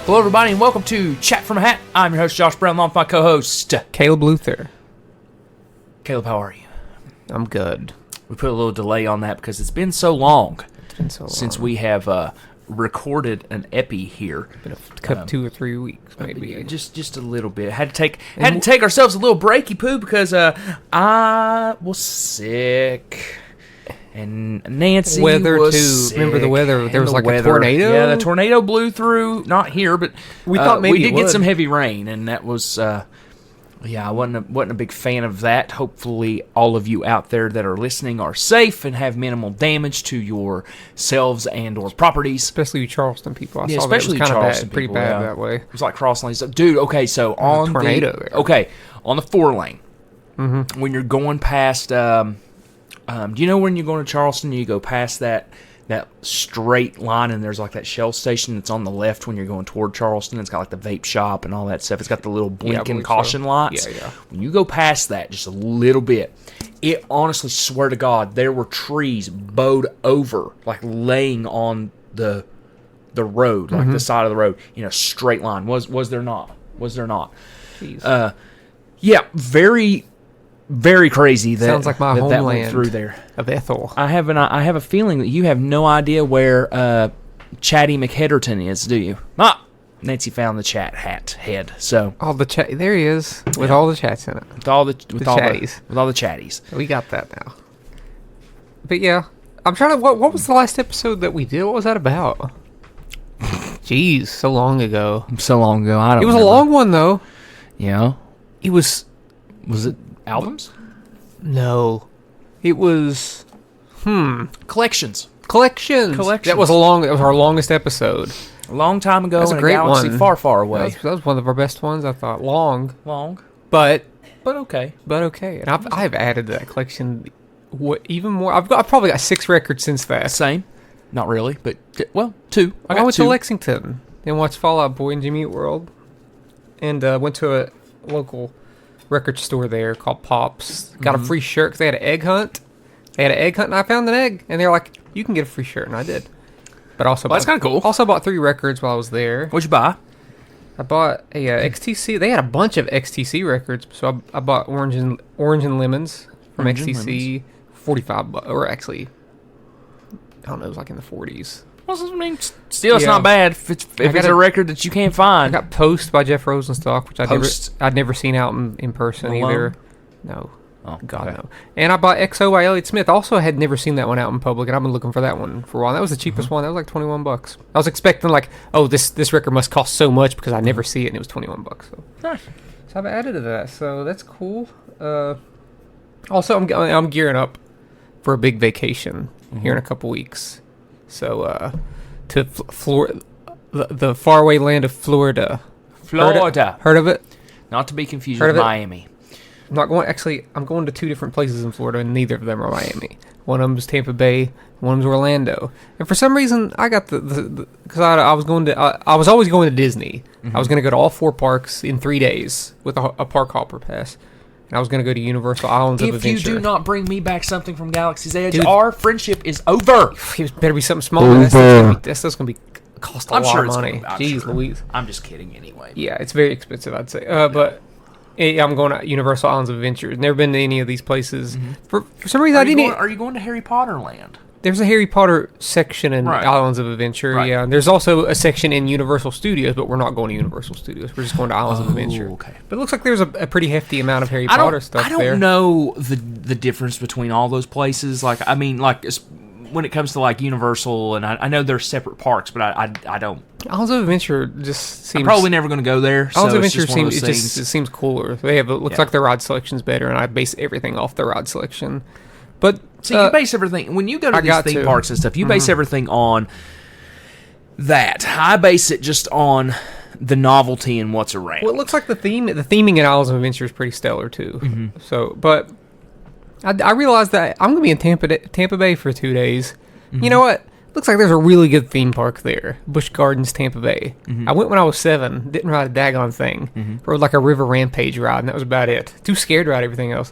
Hello, everybody, and welcome to Chat from a Hat. I'm your host, Josh Brown, along with my co-host, Caleb Luther. Caleb, how are you? I'm good. We put a little delay on that because it's been so long So since we have recorded an epi here. been a 2 or 3 weeks, maybe. Just a little bit. Had to take ourselves a little breaky poo because I was sick. And Nancy was sick. Remember the weather? There was like a tornado? Yeah, the tornado blew through. Not here, but we thought maybe we did it would. get some heavy rain, and that was... I wasn't a big fan of that. Hopefully, all of you out there that are listening are safe and have minimal damage to yourselves and or properties. Especially you Charleston people. I saw especially that. It was Charleston pretty people, bad yeah. that way. It was like cross lanes. Dude, okay, so on tornado the... there. Okay, on the 4-lane, when you're going past... do you know when you're going to Charleston, you go past that straight line, and there's like that Shell station that's on the left when you're going toward Charleston? It's got like the vape shop and all that stuff. It's got the little blinking caution lights. Yeah. When you go past that just a little bit, it honestly, swear to God, there were trees bowed over, like laying on the road, like the side of the road, in a straight line. Was there not? Was there not? Jeez. Yeah, very... Very crazy. That sounds like my that homeland went through there. Of Ethel. I have a feeling that you have no idea where Chatty McHedderton is, do you? Nancy found the chat head. So all the chat. There he is with all the chats in it. With all the chatties. With all the chatties. We got that now. But yeah, I'm trying to. What was the last episode that we did? What was that about? Jeez, so long ago. So long ago. I don't. It was remember. a long one though. Yeah. It was. Was it albums? No. It was Collections. That was our longest episode. A long time ago. That's in a great galaxy one. far, far away. That was one of our best ones, I thought. Long. But okay. And I've added to that collection even more. I've probably got 6 records since that. Same. Not really, but 2. I went to Lexington and watched Fall Out Boy in Jimmy Eat World, and went to a local record store there called Pops. Got a free shirt because they had an egg hunt. And I found an egg, and they were like, "You can get a free shirt," and I did. But also, that's kind of cool. Also bought 3 records while I was there. What'd you buy? I bought a XTC. They had a bunch of XTC records, so I bought Orange and Lemons from XTC, $45, or actually, I don't know, it was like in the 40s. Well, I mean, still, it's not bad if it's a record that you can't find. I got Post by Jeff Rosenstock, which I'd never seen out in person either. No. Oh, God, okay. no. And I bought XO by Elliott Smith. Also, had never seen that one out in public, and I've been looking for that one for a while. That was the cheapest one. That was like $21. I was expecting like, oh, this record must cost so much because I never see it, and it was $21. So, Nice. So I've added to that. So that's cool. Also, I'm gearing up for a big vacation here in a couple weeks. So to the faraway land of Florida. Florida. Heard of it? Not to be confused with Miami. I'm going to 2 different places in Florida, and neither of them are Miami. One of them is Tampa Bay, one of them is Orlando. And for some reason, I got because I was always going to Disney. I was going to go to all 4 parks in 3 days with a park hopper pass. And I was going to go to Universal Islands of Adventure. If you do not bring me back something from Galaxy's Edge, our friendship is over. It better be something small. That's going to be cost a lot of money. Jeez Louise. I'm just kidding anyway. Yeah, it's very expensive, I'd say. But I'm going to Universal Islands of Adventure. Never been to any of these places. For some reason, Are you going to Harry Potter Land? There's a Harry Potter section in Islands of Adventure, yeah. And there's also a section in Universal Studios, but we're not going to Universal Studios. We're just going to Islands of Adventure. Okay. But it looks like there's a pretty hefty amount of Harry Potter stuff there. I don't know the difference between all those places. When it comes to like Universal, and I know they're separate parks, but I don't. Islands of Adventure just seems... I'm probably never going to go there. Islands of Adventure seems cooler. They have looks like the ride selection's better, and I base everything off the ride selection. But see, you base everything when you go to these theme parks and stuff. You base everything on that. I base it just on the novelty and what's around. Well, it looks like the theming in Islands of Adventure is pretty stellar too. So, but I realized that I'm going to be in Tampa Bay for 2 days. You know what? Looks like there's a really good theme park there, Busch Gardens, Tampa Bay. I went when I was 7. Didn't ride a daggone thing. Rode like a River Rampage ride, and that was about it. Too scared to ride everything else.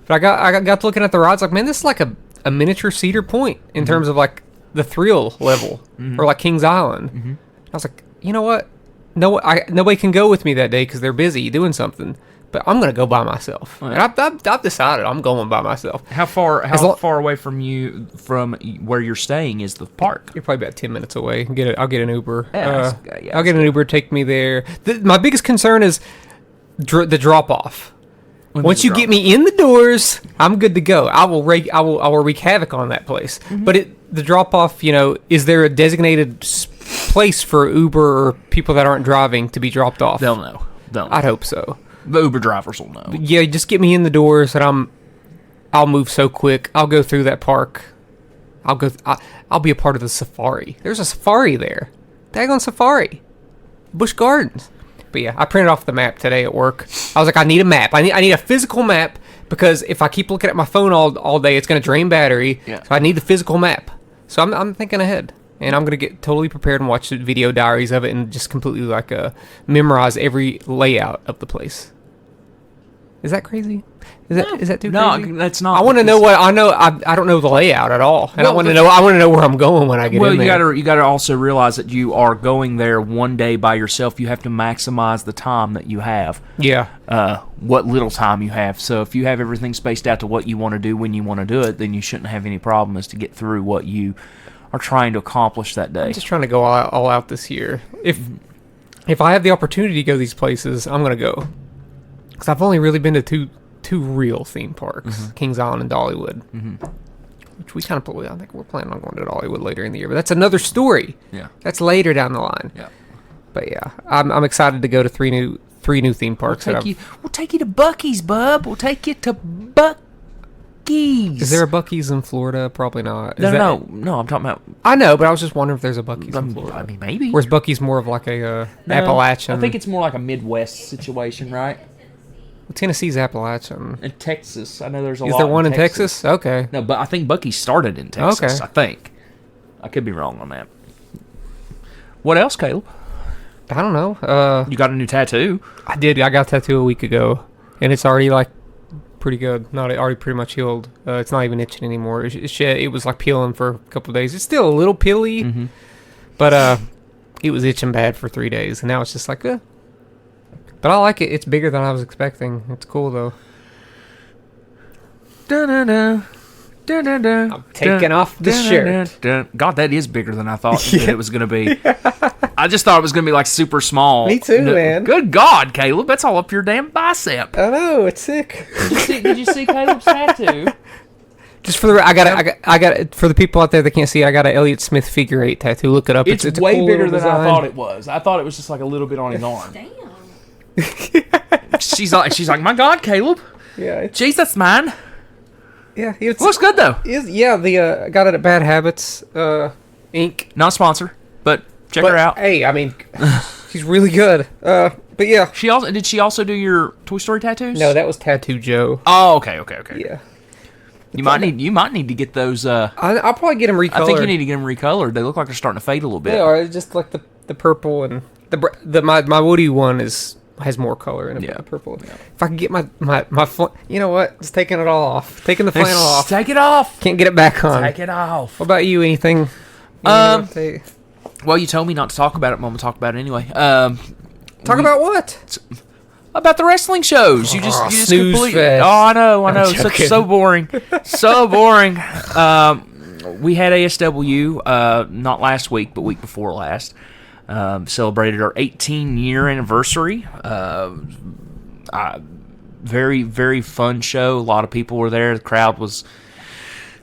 But I got to looking at the rides, like, man, this is like a miniature Cedar Point in terms of like the thrill level, or like Kings Island. I was like, you know what? nobody can go with me that day because they're busy doing something. But I'm gonna go by myself. Right. And I've decided I'm going by myself. How far away from where you're staying is the park? You're probably about 10 minutes away. I'll get an Uber. Yeah, I'll get an Uber, take me there. My biggest concern is the drop off. Once you get me in the doors, I'm good to go. I will wreak havoc on that place. Mm-hmm. But the drop off, is there a designated place for Uber or people that aren't driving to be dropped off? They'll know. I'd hope so. The Uber drivers will know. Yeah, just get me in the doors, and I'll move so quick. I'll go through that park. I'll be a part of the safari. There's a safari there. Daggone safari. Busch Gardens. But yeah, I printed off the map today at work. I was like, I need a map. I need a physical map because if I keep looking at my phone all day, it's going to drain battery. Yeah. So I need the physical map. So I'm thinking ahead. And I'm going to get totally prepared and watch video diaries of it and just completely memorize every layout of the place. Is that crazy? Is that too crazy? No, that's not. I want to know what I know. I don't know the layout at all, and I want to know where I'm going when I get in there. Well, you got to also realize that you are going there one day by yourself. You have to maximize the time that you have. Yeah. What little time you have. So if you have everything spaced out to what you want to do when you want to do it, then you shouldn't have any problem as to get through what you are trying to accomplish that day. I'm just trying to go all out this year. If I have the opportunity to go these places, I'm going to go. Because I've only really been to two real theme parks, mm-hmm. Kings Island and Dollywood. Mm-hmm. Which we kind of I think we're planning on going to Dollywood later in the year, but that's another story. Yeah, that's later down the line. Yeah, but yeah, I'm excited to go to three new theme parks. We'll take you to Buc-ee's, bub. We'll take you to Buc-ee's. Is there a Buc-ee's in Florida? Probably not. No. I'm talking about. I know, but I was just wondering if there's a Buc-ee's in Florida. I mean, maybe. Where's Buc-ee's more of like a Appalachian? I think it's more like a Midwest situation, right? Tennessee's Appalachian. In Texas, I know there's a lot. Is there one in Texas? Okay. No, but I think Buc-ee's started in Texas. Okay. I think. I could be wrong on that. What else, Caleb? I don't know. You got a new tattoo? I did. I got a tattoo a week ago, and it's already pretty good. Already pretty much healed. It's not even itching anymore. It was peeling for a couple of days. It's still a little pilly, mm-hmm. But it was itching bad for 3 days, and now it's just But I like it. It's bigger than I was expecting. It's cool though. I'm taking off the shirt. God, that is bigger than I thought that it was going to be. I just thought it was going to be super small. Me too, man. Good God, Caleb, that's all up your damn bicep. I know, it's sick. Did you see Caleb's tattoo? Just for I got for the people out there that can't see, I got an Elliott Smith figure 8 tattoo. Look it up. It's way cool bigger than I thought it was. I thought it was just a little bit on his arm. Damn. She's like, my God, Caleb. Yeah. Jesus, man. Yeah, it looks good though. I got it at Bad Habits Inc. Not a sponsor, but check her out. Hey, I mean, she's really good. But yeah, did she also do your Toy Story tattoos? No, that was Tattoo Joe. Oh, okay. Yeah. You might need to get those. I'll probably get them recolored. I think you need to get them recolored. They look like they're starting to fade a little bit. They are just like the purple and my Woody one has more color in it. Yeah, the purple. Yeah. If I can get my you know what? Just taking it all off. Taking the flannel off. Take it off. Can't get it back on. Take it off. What about you? Anything? Well, you told me not to talk about it, but I'm gonna talk about it anyway. Talk about what? About the wrestling shows. You just completely. Fest. Oh, I know. So boring. So boring. We had ASW not last week, but week before last. Celebrated our 18-year anniversary. Very, very fun show. A lot of people were there. The crowd was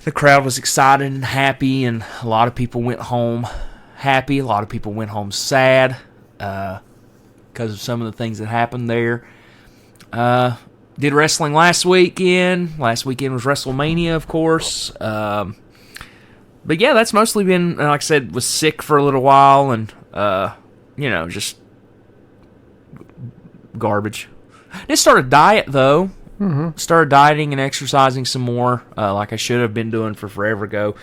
excited and happy, and a lot of people went home happy. A lot of people went home sad because of some of the things that happened there. Did wrestling last weekend. Last weekend was WrestleMania, of course. But yeah, that's mostly been, like I said, was sick for a little while, and just garbage. Just started diet though. Mm-hmm. Started dieting and exercising some more, like I should have been doing forever ago.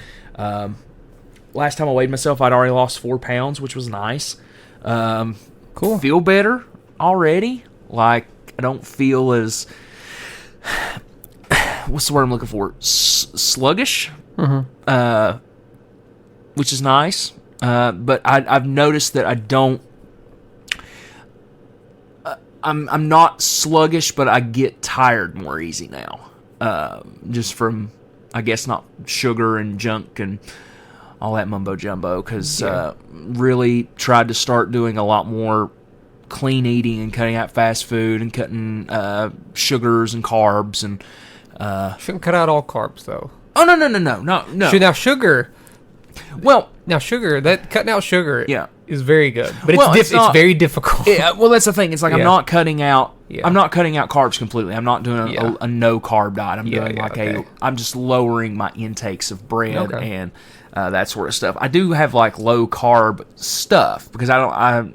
Last time I weighed myself, I'd already lost 4 pounds, which was nice. Cool. Feel better already. Like I don't feel as what's the word I'm looking for? Sluggish. Mm-hmm. Which is nice. But I've noticed that I don't I'm not sluggish, but I get tired more easy now. Just from, I guess, not sugar and junk and all that mumbo jumbo. Because really tried to start doing a lot more clean eating and cutting out fast food and cutting sugars and carbs and. Shouldn't cut out all carbs though. Oh no. Now sugar. Well, cutting out sugar. Yeah. Is very good, but it's very difficult. Yeah, well, that's the thing. It's like I'm not cutting out. Yeah. I'm not cutting out carbs completely. I'm not doing a no carb diet. I'm doing I'm just lowering my intakes of bread and that sort of stuff. I do have like low carb stuff because I've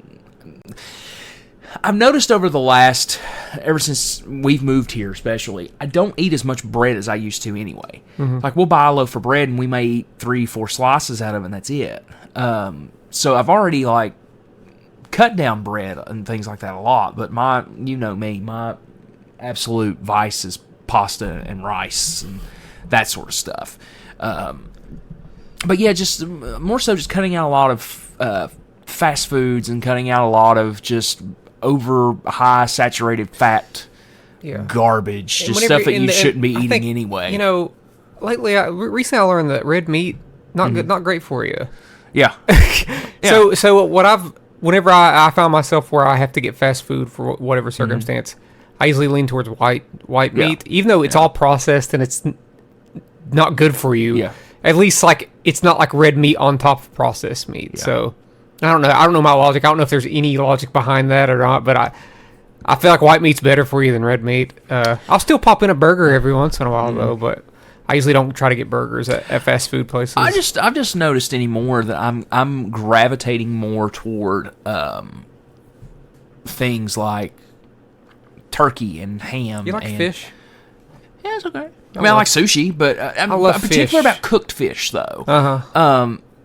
noticed ever since we've moved here, especially, I don't eat as much bread as I used to anyway. Mm-hmm. Like we'll buy a loaf of bread and we may eat 3-4 slices out of it, and that's it. So I've already like cut down bread and things like that a lot, but my absolute vice is pasta and rice and that sort of stuff. But yeah, just more so just cutting out a lot of fast foods and cutting out a lot of just over high saturated fat garbage, just stuff that you shouldn't be eating anyway. You know, lately, recently I learned that red meat not good, not great for you. Yeah. So whenever I found myself where I have to get fast food for whatever circumstance, I usually lean towards white meat, even though it's all processed and it's not good for you. Yeah. At least like it's not like red meat on top of processed meat. Yeah. So I don't know my logic. I don't know if there's any logic behind that or not, but I feel like white meat's better for you than red meat. I'll still pop in a burger every once in a while though, but I usually don't try to get burgers at fast food places. I've just noticed anymore that I'm gravitating more toward things like turkey and ham. You like fish? Yeah, it's okay. I like sushi, but I'm particular fish. about cooked fish though.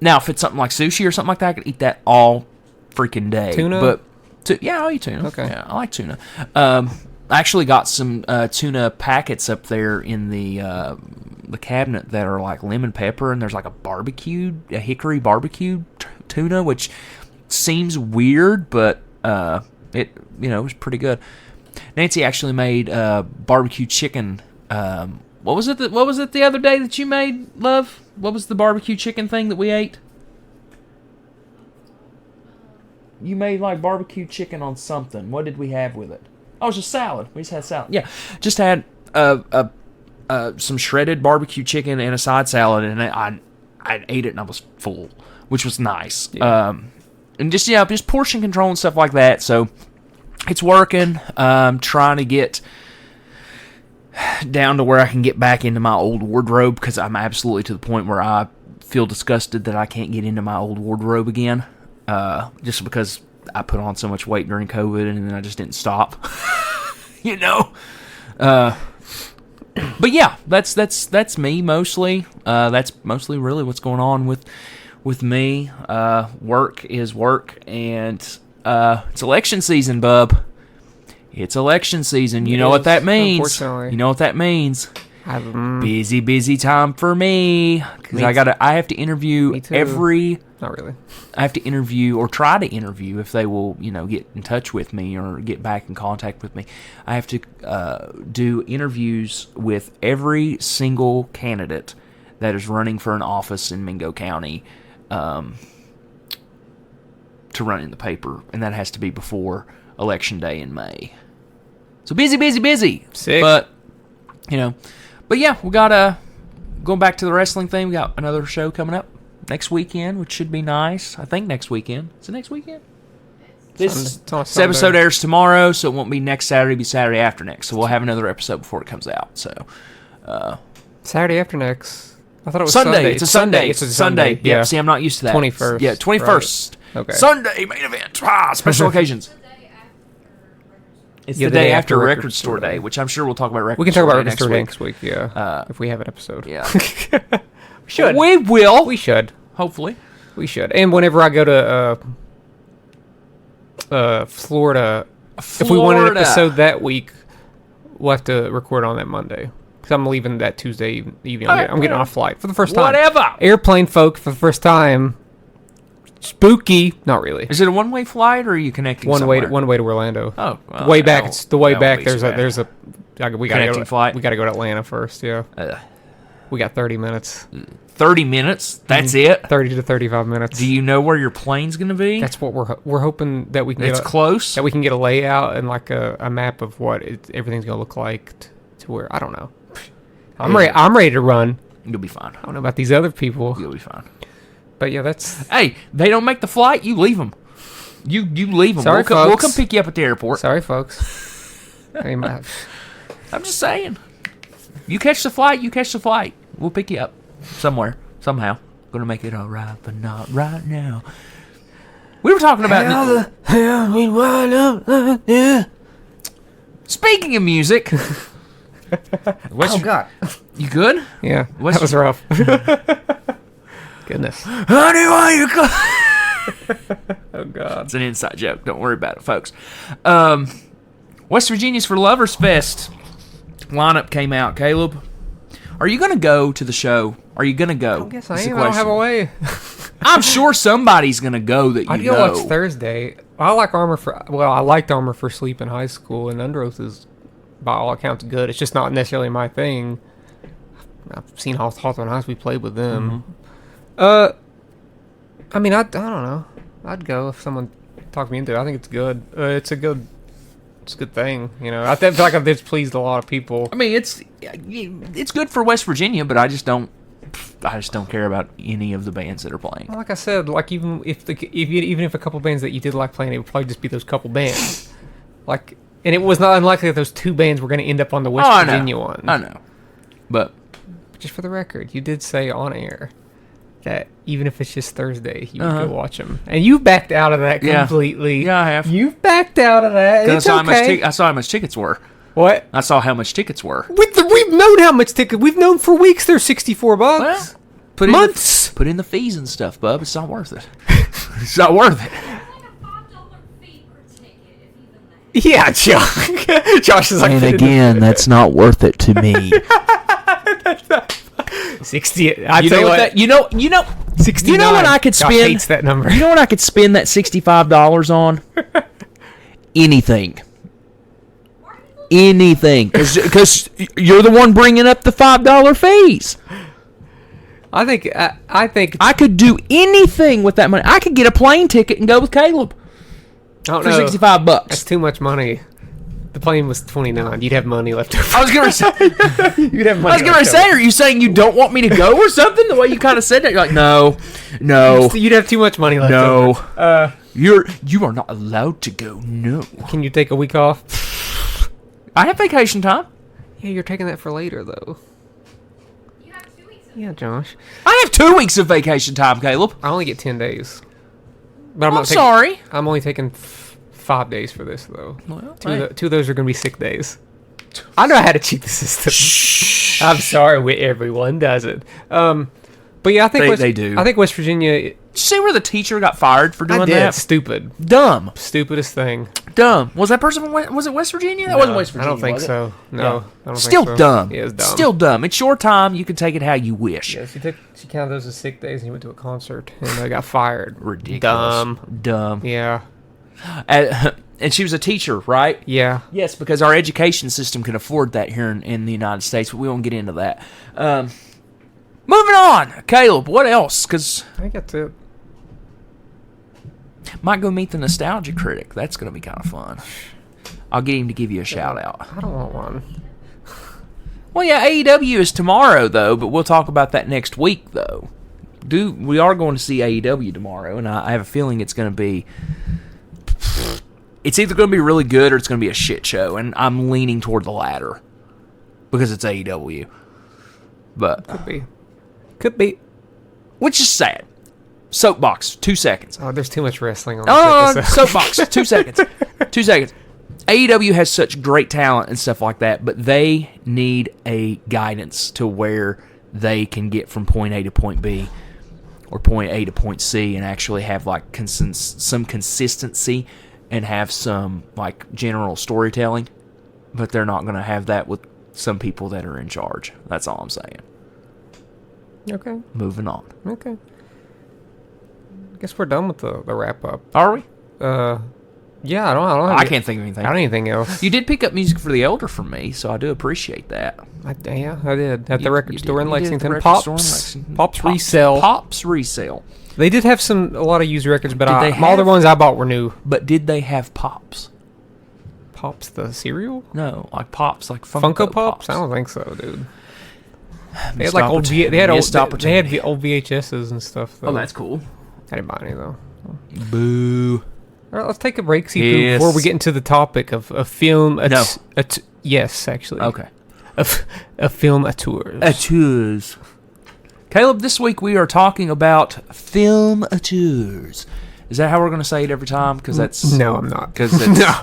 Now if it's something like sushi or something like that, I could eat that all freaking day. Tuna? But I'll eat tuna. Okay. Yeah, I like tuna. I actually got some tuna packets up there in the cabinet that are like lemon pepper, and there's like a hickory barbecued tuna, which seems weird, but it was pretty good. Nancy actually made barbecue chicken. What was it the other day that you made, love? What was the barbecue chicken thing that we ate? You made like barbecue chicken on something. What did we have with it? Oh, it was just salad. We just had salad. Yeah, just had some shredded barbecue chicken and a side salad, and I ate it and I was full, which was nice. Yeah. And just portion control and stuff like that. So it's working. Trying to get down to where I can get back into my old wardrobe, because I'm absolutely to the point where I feel disgusted that I can't get into my old wardrobe again. Just because I put on so much weight during COVID and then I just didn't stop. But yeah, that's me mostly. That's mostly really what's going on with me. Work is work, and it's election season, bub. It's election season. You know what that means. Unfortunately. You know what that means. Busy time for me, because I have to interview every. Not really. I have to interview or try to interview if they will, get in touch with me or get back in contact with me. I have to do interviews with every single candidate that is running for an office in Mingo County to run in the paper, and that has to be before Election Day in May. So busy. Sick. But yeah, we got going back to the wrestling thing. We got another show coming up next weekend, which should be nice. I think next weekend. Is it next weekend? This episode airs tomorrow, so it won't be next Saturday. It'll be Saturday after next. So we'll have another episode before it comes out. So Saturday after next. I thought it was Sunday. It's a Sunday. It's a Sunday. Yeah. See, I'm not used to that. 21st. Yeah, 21st. Right. Okay. Sunday main event. Special occasions. It's the day after Record Store Day, which I'm sure we'll talk about Record Store Day. We can talk about Record Store Day next week, yeah. If we have an episode. Yeah. We should. We will. We should. Hopefully. We should. And whenever I go to Florida, if we want an episode that week, we'll have to record on that Monday. Because I'm leaving that Tuesday evening. I'm getting on a flight for the first time. Whatever. Airplane folk for the first time. spooky. Not really. Is it a one-way flight, or are you connecting One way somewhere? to Orlando. Oh, well, the way back. It's the way that back. won't be There's so a we gotta Connecting go. flight? We gotta go to Atlanta first. Yeah. We got 30 minutes. 30 minutes? That's it? 30 to 35 minutes. Do you know where your plane's going to be? That's what we're hoping that we can It's get. close? That we can get a layout and like a map of what everything's gonna look like to where I don't know. I'm ready to run. You'll be fine. I don't know about these other people, You'll be fine. but yeah, that's. Hey, they don't make the flight, you leave them. You leave them. Sorry, We'll folks. come pick you up at the airport. Sorry, folks. I'm just saying. You catch the flight, We'll pick you up somewhere, somehow. Gonna make it all right, but not right now. We were talking about... Speaking of music... Oh, God. You good? Yeah, that was rough. Goodness. Honey, why you call... Oh, God. It's an inside joke. Don't worry about it, folks. West Virginia's for Lovers Fest. Lineup came out. Caleb, are you going to go to the show? Are you going to go? I guess I am. I don't have a way. I'm sure somebody's going to go that you I'd know. go watch Thursday. I liked Armor for Sleep in high school, and Under Oath is, by all accounts, good. It's just not necessarily my thing. I've seen Hawthorne Heights. We played with them. I mean, I don't know. I'd go if someone talked me into it. I think it's good. It's a good thing. You know, I feel like I've displeased a lot of people. I mean, it's good for West Virginia, but I just don't care about any of the bands that are playing. Like I said, like even if a couple bands that you did like playing, it would probably just be those couple bands. Like, and it was not unlikely that those two bands were going to end up on the West Virginia one. I know, but just for the record, you did say on air that even if it's just Thursday, you would go watch them, and you backed out of that completely. Yeah, I have. You've backed out of that. It's okay. I saw how much tickets were. What? I saw how much tickets were. We've known how much ticket. We've known for weeks. They're $64. Well, months. Put in the fees and stuff, bub. It's not worth it. It's not worth it. Yeah, Josh. Josh is like. And again, that's not worth it to me. 60. You know what? You know. 69. You know what I could spend? Josh hates that number. You know what I could spend that $65 on? Anything. Anything, because you're the one bringing up the $5 fees. I think I could do anything with that money. I could get a plane ticket and go with Caleb for $65. That's too much money. The plane was $29. You'd have money left over. I was gonna say. You'd have money. I was gonna say, are you saying you don't want me to go or something? The way you kind of said that, you're like, no. You'd have too much money left over. You are not allowed to go. No. Can you take a week off? I have vacation time. Yeah, you're taking that for later, though. You have 2 weeks. Yeah, Josh. I have 2 weeks of vacation time, Caleb. I only get 10 days. But I'm sorry. I'm only taking 5 days for this, though. Well, Two of those are going to be sick days. I know how to cheat the system. Shh. I'm sorry, everyone does it. But yeah, I think they do. I think West Virginia. Did you see where the teacher got fired for doing I did. that? Stupid. Dumb. Stupidest thing. Dumb. Was that person from was it West Virginia? That wasn't West Virginia. I don't think was it? so. No. Yeah. I don't Still think so. dumb. Yeah, it's dumb. Still dumb. It's your time. You can take it how you wish. Yeah, she counted those as sick days and you went to a concert and they got fired. Ridiculous. Dumb. Yeah. And she was a teacher, right? Yeah. Yes, because our education system can afford that here in the United States, but we won't get into that. Moving on. Caleb, what else? Because I think that's it. might go meet the nostalgia critic. That's going to be kind of fun. I'll get him to give you a shout out. I don't want one. Well, yeah, AEW is tomorrow, though, but we'll talk about that next week, though. We are going to see AEW tomorrow, and I have a feeling it's going to be... It's either going to be really good or it's going to be a shit show, and I'm leaning toward the latter because it's AEW. But Could be. Which is sad. Soapbox, 2 seconds. Oh, there's too much wrestling on Oh, this episode. soapbox, 2 seconds. 2 seconds. AEW has such great talent and stuff like that, but they need a guidance to where they can get from point A to point B or point A to point C and actually have like some consistency and have some like general storytelling. But they're not going to have that with some people that are in charge. That's all I'm saying. Okay. Moving on. Okay. I guess we're done with the wrap up. Are we? Yeah, I don't. I can't think of anything. I don't have anything else. You did pick up music for the Elder from me, so I do appreciate that. I did at the record store in You did at the Lexington. record store in Lexington. Pops resale. Pops resale. They did have a lot of used records, but Did they all the have- ones I bought were new. But did they have Pops? Pops the cereal? No, like Pops, like Funko Pops? I don't think so, dude. They had Missed like old opportunity. they had Missed old, opportunity. they had old VHSs and stuff. Though. Oh, that's cool. I didn't buy any though. Boo. All right, let's take a break, see Yes. before we get into the topic of a film. No. Yes, actually. Okay. A film auteurs. Auteurs. Caleb, this week we are talking about film auteurs. Is that how we're going to say it every time? Because that's No, I'm not. Because No.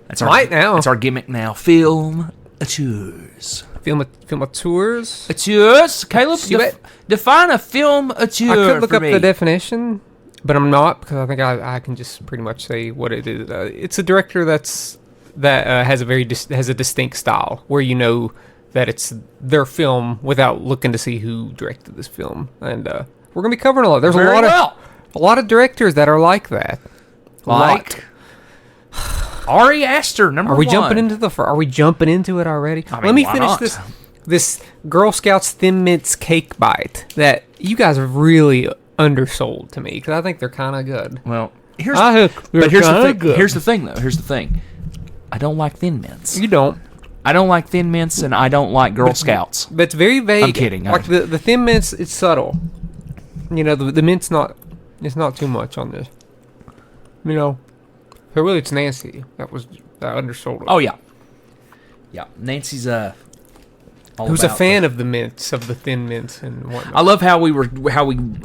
that's our Might now. That's our gimmick now. Film auteurs. Film auteurs. Auteurs. Caleb, You bet. define a film auteur. I could look for up me. the definition, but I'm not because I think I can just pretty much say what it is. It's a director that has a has a distinct style where you know that it's their film without looking to see who directed this film, and we're gonna be covering a lot. There's Very a lot of directors that are like that. Like Ari Aster, number Are we one. jumping into Are we jumping into it already? I mean, Let me why finish not? this Girl Scouts Thin Mints cake bite that you guys have really undersold to me because I think they're kind of good. Well, But here's the thing. Here's the thing, though. Here's the thing. I don't like Thin Mints. You don't. I don't like Thin Mints, and I don't like Girl Scouts. But it's very vague. I'm kidding. Like the Thin Mints, it's subtle. You know, the mint's not. It's not too much on this. You know, so really, it's Nancy that undersold it. Oh yeah, yeah. Nancy's all who's a about fan of the mints, of the Thin Mints and whatnot. I love how we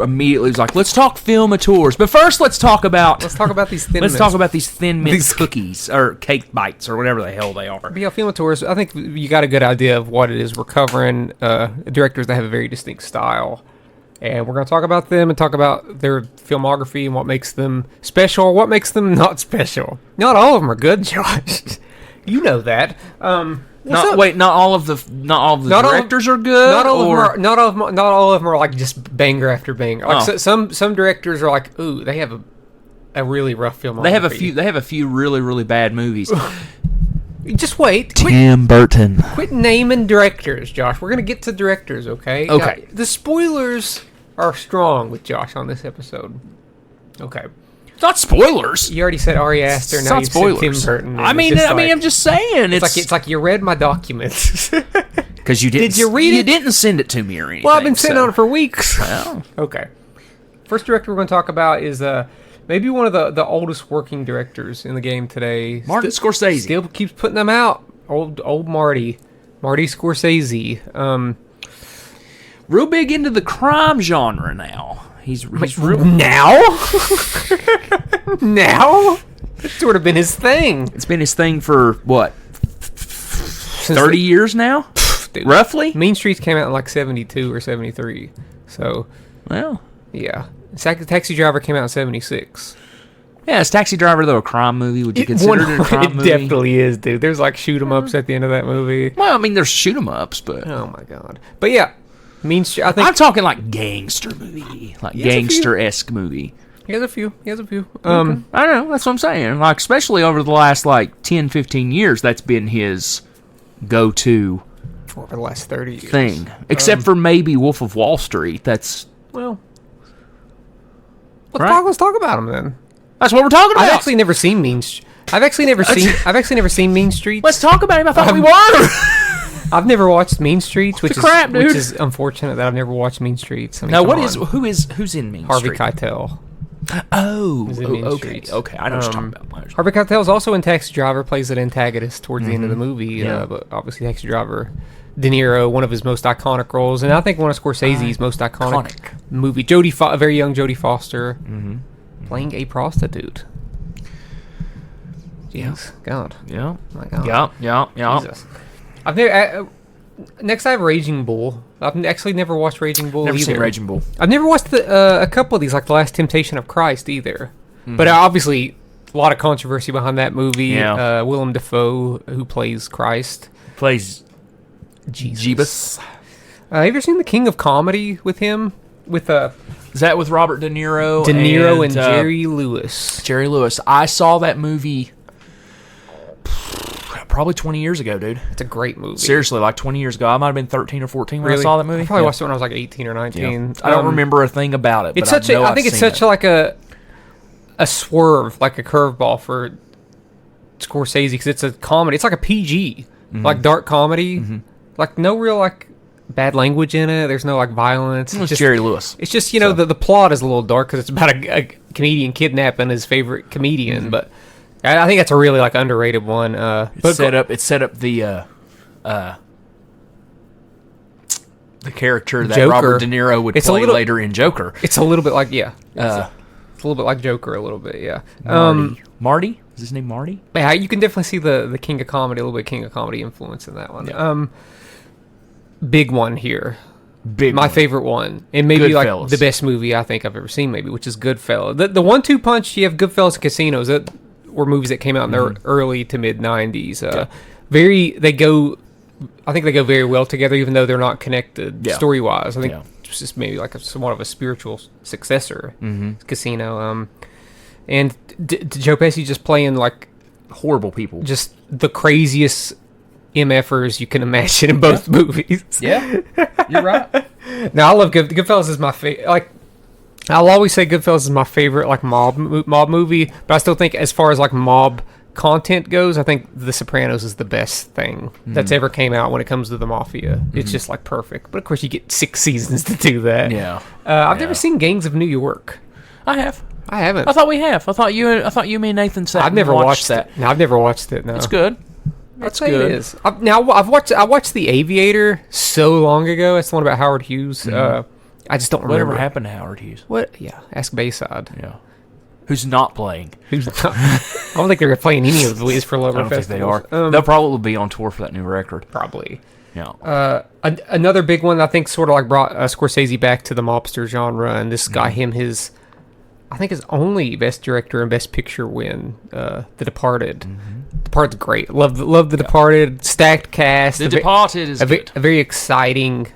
immediately was like, let's talk film auteurs, but first let's talk about Let's talk about these Thin let's Mints. talk about these Thin Mint These- cookies or cake bites or whatever the hell they are. But yeah, film tours. I think you got a good idea of what it is we're covering. Directors that have a very distinct style, and we're going to talk about them and talk about their filmography and what makes them special, what makes them not special. Not all of them are good, Josh. You know that. Not all of the Not all- directors are good. Not all or of them are. Not all of them are like just banger after banger. Like Oh. some directors are like, ooh, they have a really rough filmography. They have a few really really bad movies. Just wait. Tim Burton. Quit naming directors, Josh. We're gonna get to directors, okay? Okay. The spoilers are strong with Josh on this episode. Okay. It's not spoilers. You already said Ari Aster. It's Now not you said Tim spoilers. Burton. I mean, I'm just saying. it's like you read my documents. because you didn't. Did you read You it? didn't send it to me or anything. Well, I've been sitting on it for weeks. Well, Okay. First director we're going to talk about is maybe one of the oldest working directors in the game today. Martin Scorsese. Still keeps putting them out. Old Marty Scorsese. Real big into the crime genre now. He's real. Now? Now? It's sort of been his thing. It's been his thing for what? 30 years now, Dude. roughly. Mean Streets came out in like 72 or 73. So, Well, yeah. Taxi Driver came out in 76. yeah. Is Taxi Driver though a crime movie? Would you consider it a crime it movie? definitely is, dude. There's like shoot 'em ups at the end of that movie. Well, I mean, there's shoot 'em ups, but Oh my god. But yeah, Mean Street. I think I'm talking like gangster movie, like He has a few. gangster-esque movie. he has a few. I don't know. That's what I'm saying. Like, especially over the last like 10, 15 years, that's been his go-to over the last 30 years. thing. Except for maybe Wolf of Wall Street. That's Well, Right. let's talk about him then. what we're talking about. I've actually never seen I've actually never seen Mean Streets. Let's talk about him. I thought we were. I've never watched Mean Streets, which the crap, dude? which is unfortunate that I've never watched Mean Streets. I mean, Now, come who's in Mean Harvey Street? Keitel? Oh, in Mean okay, Streets. okay. I know what you're talking about. Harvey Keitel's also in Taxi Driver, plays an antagonist towards the end of the movie. Yeah. But obviously, Taxi Driver, De Niro, one of his most iconic roles, and I think one of Scorsese's most iconic movie. A very young Jodie Foster, playing a prostitute. Jeez, God, Yeah, my God, yeah. Jesus. I've never. Next, I have Raging Bull. I've actually never watched Raging Bull. Never either. seen Raging Bull. I've never watched a couple of these, like The Last Temptation of Christ, either. But obviously, a lot of controversy behind that movie. Yeah. Willem Dafoe, who plays Christ. Plays Jesus. Jeebus. Have you ever seen The King of Comedy with him? with Is that with Robert De Niro? De Niro and Jerry Lewis. Jerry Lewis. I saw that movie probably 20 years ago, dude. It's a great movie. Seriously, like 20 years ago. I might have been 13 or 14 when I saw that movie. I probably watched it when I was like 18 or 19. Yeah. I don't remember a thing about it. It's but such I think it's such like a swerve, like a curveball for Scorsese, because it's a comedy. It's like a PG, like dark comedy, like no real like bad language in it. There's no like violence. It's just Jerry Lewis. It's just the plot is a little dark because it's about a comedian kidnapping his favorite comedian, but. I think that's a really like underrated one. It set up the character that Joker. Robert De Niro would play later in Joker. It's a little bit like it's a little bit like Joker a little bit, yeah. Marty? Is his name Marty? Yeah, you can definitely see the King of Comedy, a little bit King of Comedy influence in that one. Yeah. Big one here. My favorite one, and maybe Goodfellas. like the best movie I think I've ever seen, maybe, which is Goodfellas. The 1-2 punch. You have Goodfellas and Casinos. That were movies that came out in the early to mid '90s. I think they go very well together, even though they're not connected story wise. I think it's just maybe like somewhat of a spiritual successor. Casino, and Joe Pesci just playing like horrible people, just the craziest MFers you can imagine in both movies. Yeah, you're right. Now I love Goodfellas is my favorite. Like, I'll always say Goodfellas is my favorite like mob movie, but I still think as far as like mob content goes, I think The Sopranos is the best thing that's ever came out when it comes to the mafia. It's just like perfect. But of course, you get 6 seasons to do that. Yeah. I've never seen Gangs of New York. I have. I haven't. I thought we have. I thought you and me and Nathan sat. I've never and watched that. No, I've never watched it. No, it's good. That's good. It is. I watched The Aviator so long ago. That's the one about Howard Hughes. I just don't remember. Whatever happened to Howard Hughes? What? Yeah, ask Bayside. Yeah. Who's not playing? I don't think they're playing any of the Leads for Lover I don't think festivals. they are. They'll probably be on tour for that new record. Probably. Yeah. Another big one I think sort of like brought Scorsese back to the mobster genre, and this got him his only Best Director and Best Picture win, The Departed. Departed's great. Love The Departed. Stacked cast. The Departed is good. A very exciting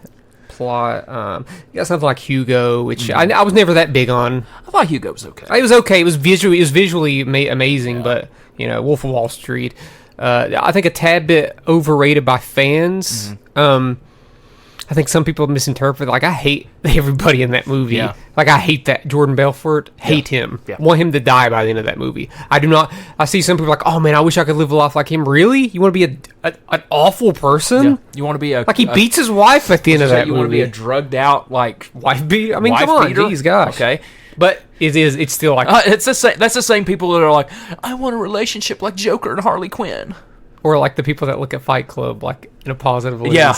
plot. You got something like Hugo, which I was never that big on. I thought Hugo was okay. It was okay. It was visually amazing, but Wolf of Wall Street. I think a tad bit overrated by fans. I think some people misinterpret. Like, I hate everybody in that movie. Yeah. Like, I hate that Jordan Belfort. Hate him. Yeah. Want him to die by the end of that movie. I do not. I see some people like, oh man, I wish I could live a life like him. Really? You want to be an awful person? Yeah. You want to be he beats his wife at the end of that movie. You want to be a drugged out wife beater? I mean, wife come on, beater? geez, gosh. Okay. But it's still like it's the same. That's the same people that are like, I want a relationship like Joker and Harley Quinn. Or like the people that look at Fight Club like in a positive way. Yeah.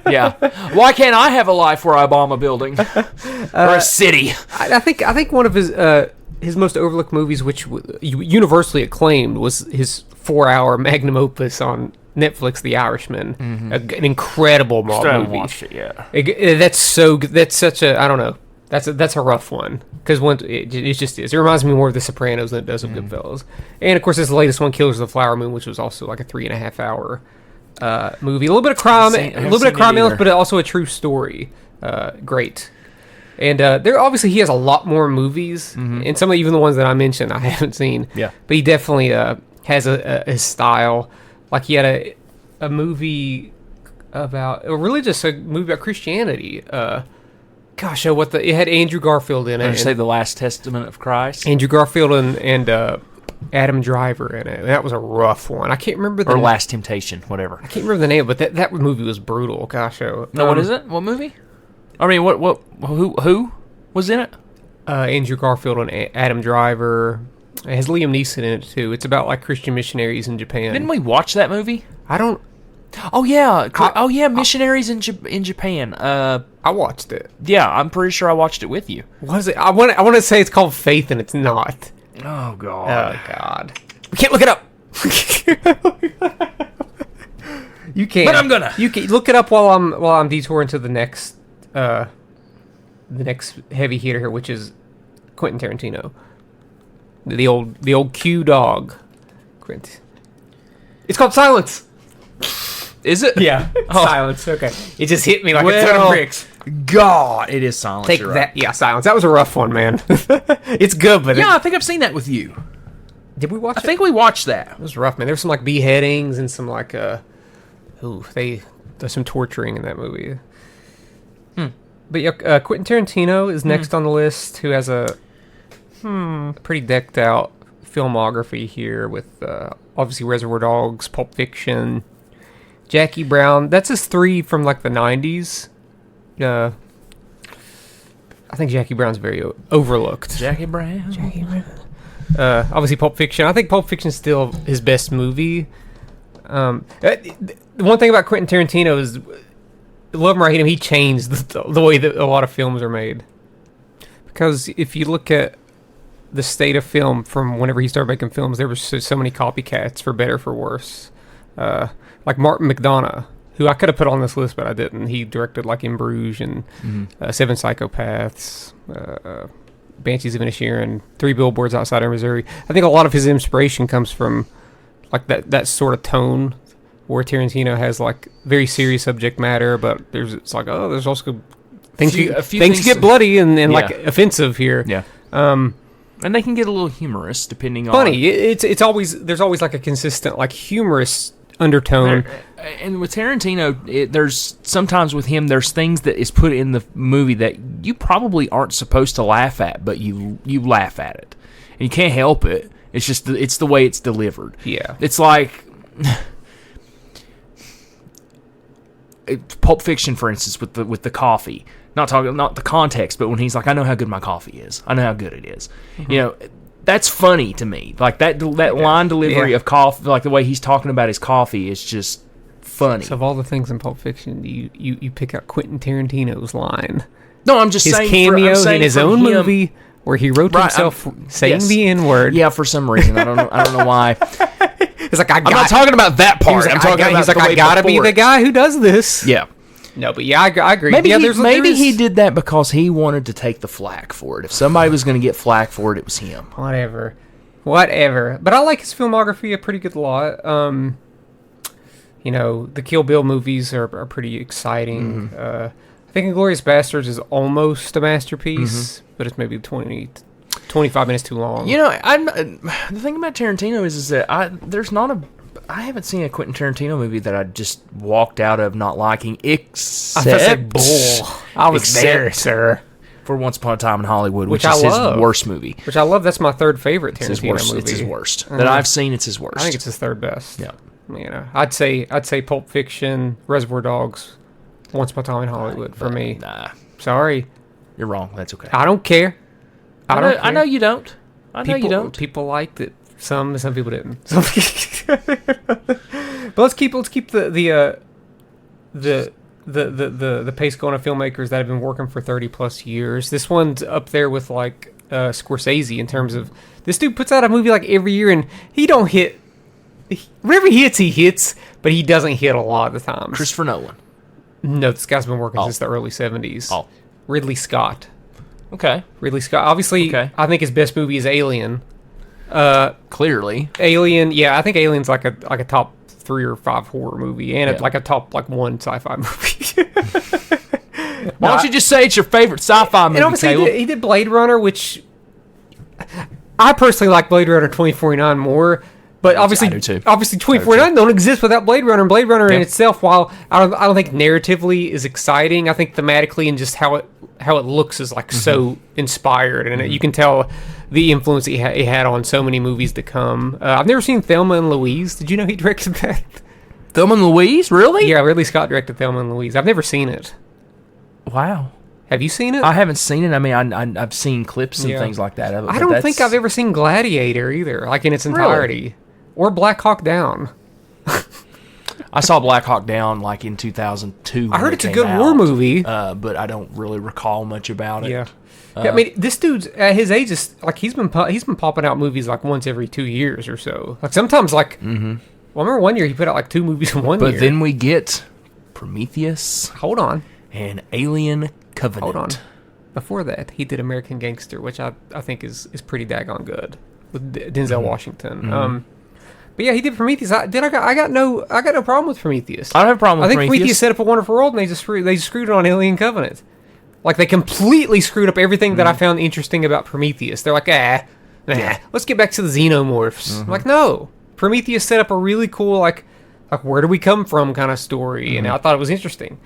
Yeah. Why can't I have a life where I bomb a building or a city? I think one of his most overlooked movies, which universally acclaimed, was his 4-hour magnum opus on Netflix, The Irishman. An incredible mob Still haven't movie. watched it yet. That's so good. That's such a, I don't know. That's a rough one because it just is. It reminds me more of The Sopranos than it does of Goodfellas. And of course, this latest one, Killers of the Flower Moon, which was also like a 3.5-hour movie. A little bit of crime, elements, but also a true story. Great. And there obviously he has a lot more movies, and some of even the ones that I mentioned I haven't seen. Yeah, but he definitely has his style. Like he had a movie about a movie about Christianity. Gosh, it had Andrew Garfield in it. Did you say The Last Testament of Christ? Andrew Garfield and Adam Driver in it. That was a rough one. I can't remember the Last Temptation, whatever. I can't remember the name, but that movie was brutal. Gosh, what is it? What movie? I mean, who was in it? Andrew Garfield and Adam Driver. It has Liam Neeson in it too. It's about like Christian missionaries in Japan. Didn't we watch that movie? I don't. Oh yeah, missionaries in Japan. I watched it. Yeah, I'm pretty sure I watched it with you. Was it? I want to say it's called Faith, and it's not. Oh god. Oh god. We can't look it up. You can't. But I'm gonna. You can look it up while I'm detouring to the next heavy hitter here, which is Quentin Tarantino. The old Q dog. Quentin. It's called Silence. Is it? Yeah. Silence. Okay. It just hit me like a ton of bricks. God, it is Silence. Take you're that. right. Yeah, Silence. That was a rough one, man. It's good, but Yeah, I think I've seen that with you. did we watch I it? think we watched that. It was rough, man. There were some like beheadings and some like there's some torturing in that movie. But yeah, Quentin Tarantino is next on the list, who has a pretty decked out filmography here with obviously Reservoir Dogs, Pulp Fiction, Jackie Brown. That's his 3 from like the 90s. I think Jackie Brown's very overlooked. Jackie Brown. Obviously Pulp Fiction. I think Pulp Fiction is still his best movie. The one thing about Quentin Tarantino is, love him or hate him, he changed the way that a lot of films are made. Because if you look at the state of film from whenever he started making films, there were so many copycats, for better for worse. Like Martin McDonagh, who I could have put on this list, but I didn't. He directed like In Bruges and Seven Psychopaths, Banshees of Inisherin, 3 Billboards Outside of Missouri. I think a lot of his inspiration comes from like that sort of tone, where Tarantino has like very serious subject matter, but there's also things things get bloody and like offensive here. Yeah. And they can get a little humorous depending on... Funny. It's always... There's always like a consistent like humorous undertone. And with Tarantino, there's... Sometimes with him, there's things that is put in the movie that you probably aren't supposed to laugh at, but you laugh at it. And you can't help it. It's just... It's the way it's delivered. Yeah. It's like... Pulp Fiction, for instance, with the coffee. Not the context, but when he's like, I know how good my coffee is. I know how good it is. You know, that's funny to me. Like that line delivery of coffee, like the way he's talking about his coffee is just funny. So of all the things in Pulp Fiction, you pick out Quentin Tarantino's line. No, I'm just his saying cameo in his own movie where he wrote himself saying the N-word. Yeah, for some reason. I don't know why. It's like I'm not talking about that part. I'm talking about the way I gotta be the guy who does this. Yeah. No, but yeah, I agree. Maybe, yeah, maybe he did that because he wanted to take the flack for it. If somebody was going to get flack for it was him. Whatever. But I like his filmography a pretty good lot. You know, the Kill Bill movies are pretty exciting. I think Inglourious Basterds is almost a masterpiece, but it's maybe 25 minutes too long. You know, the thing about Tarantino is that I haven't seen a Quentin Tarantino movie that I just walked out of not liking, except I was there, sir. For Once Upon a Time in Hollywood, which I is love. his worst movie. Which I love. That's my third favorite Tarantino movie. It's his worst that I've seen. It's his worst. I think it's his third best. Yeah. You know, I'd say Pulp Fiction, Reservoir Dogs, Once Upon a Time in Hollywood for me. Nah, sorry, you're wrong. That's okay. I don't care. I know you don't. You don't. People liked it. Some people didn't. But let's keep the pace going of filmmakers that have been working for 30 plus years. This one's up there with like Scorsese in terms of this dude puts out a movie like every year and he don't hit. Whenever he hits, but he doesn't hit a lot of the time. Christopher Nolan. No, this guy's been working since the early 70s. Oh. Ridley Scott. Okay. Ridley Scott. Obviously, I think his best movie is Alien. Clearly. Alien, yeah, I think Alien's like a top 3 or 5 horror movie and like a top 1 sci-fi movie. Why don't you just say it's your favorite sci-fi movie, and obviously Caleb? he did Blade Runner, which I personally like Blade Runner 2049 more. But obviously 2049 don't exist without Blade Runner. And Blade Runner in itself, while I don't think narratively is exciting, I think thematically and just how it looks is like so inspired, and you can tell the influence he had on so many movies to come. I've never seen Thelma and Louise. Did you know he directed that? Thelma and Louise, really? Yeah, Ridley Scott directed Thelma and Louise. I've never seen it. Wow. Have you seen it? I haven't seen it. I mean, I've seen clips and things like that of it. I don't think I've ever seen Gladiator either, like in its entirety. Really? Or Black Hawk Down. I saw Black Hawk Down like in 2002. I heard it's a good war movie, but I don't really recall much about it. Yeah, I mean, this dude's at his age is like he's been popping out movies like once every 2 years or so. Like sometimes like, well, I remember one year he put out like 2 movies in one year. But then we get Prometheus. Hold on. And Alien Covenant. Hold on. Before that, he did American Gangster, which I think is pretty daggone good with Denzel Washington. But yeah, he did Prometheus. I got no problem with Prometheus. I don't have a problem with Prometheus. I think Prometheus set up a wonderful world, and they just screwed it on Alien Covenant. Like, they completely screwed up everything that I found interesting about Prometheus. They're like, let's get back to the xenomorphs. I'm like, no. Prometheus set up a really cool, like where do we come from kind of story, and I thought it was interesting.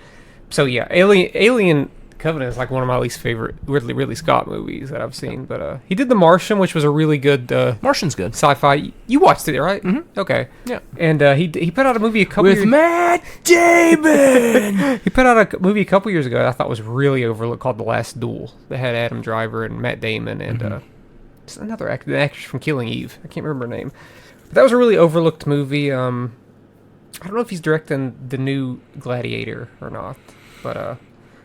So, yeah, Alien Covenant is like one of my least favorite Ridley Scott movies that I've seen. But he did The Martian, which was a really good Martian's good. Sci-fi. You watched it, right? Mm-hmm. Okay. Yeah. And he put out a movie a couple With years Matt Damon. He put out a movie a couple years ago that I thought was really overlooked called The Last Duel. That had Adam Driver and Matt Damon and just another the actress from Killing Eve. I can't remember her name. But that was a really overlooked movie. I don't know if he's directing the new Gladiator or not, but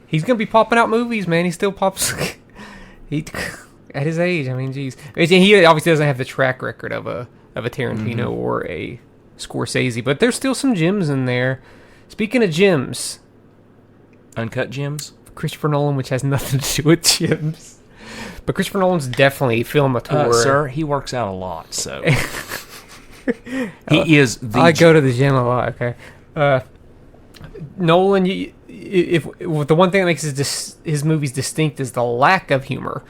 he's gonna be popping out movies, man. He still pops. He at his age, I mean, geez. He obviously doesn't have the track record of a Tarantino or a Scorsese, but there's still some gems in there. Speaking of gems, Uncut Gems. Christopher Nolan, which has nothing to do with gems, but Christopher Nolan's definitely film a tour. Sir, he works out a lot, so he is the. I go to the gym a lot. Okay, Nolan, if the one thing that makes his movies distinct is the lack of humor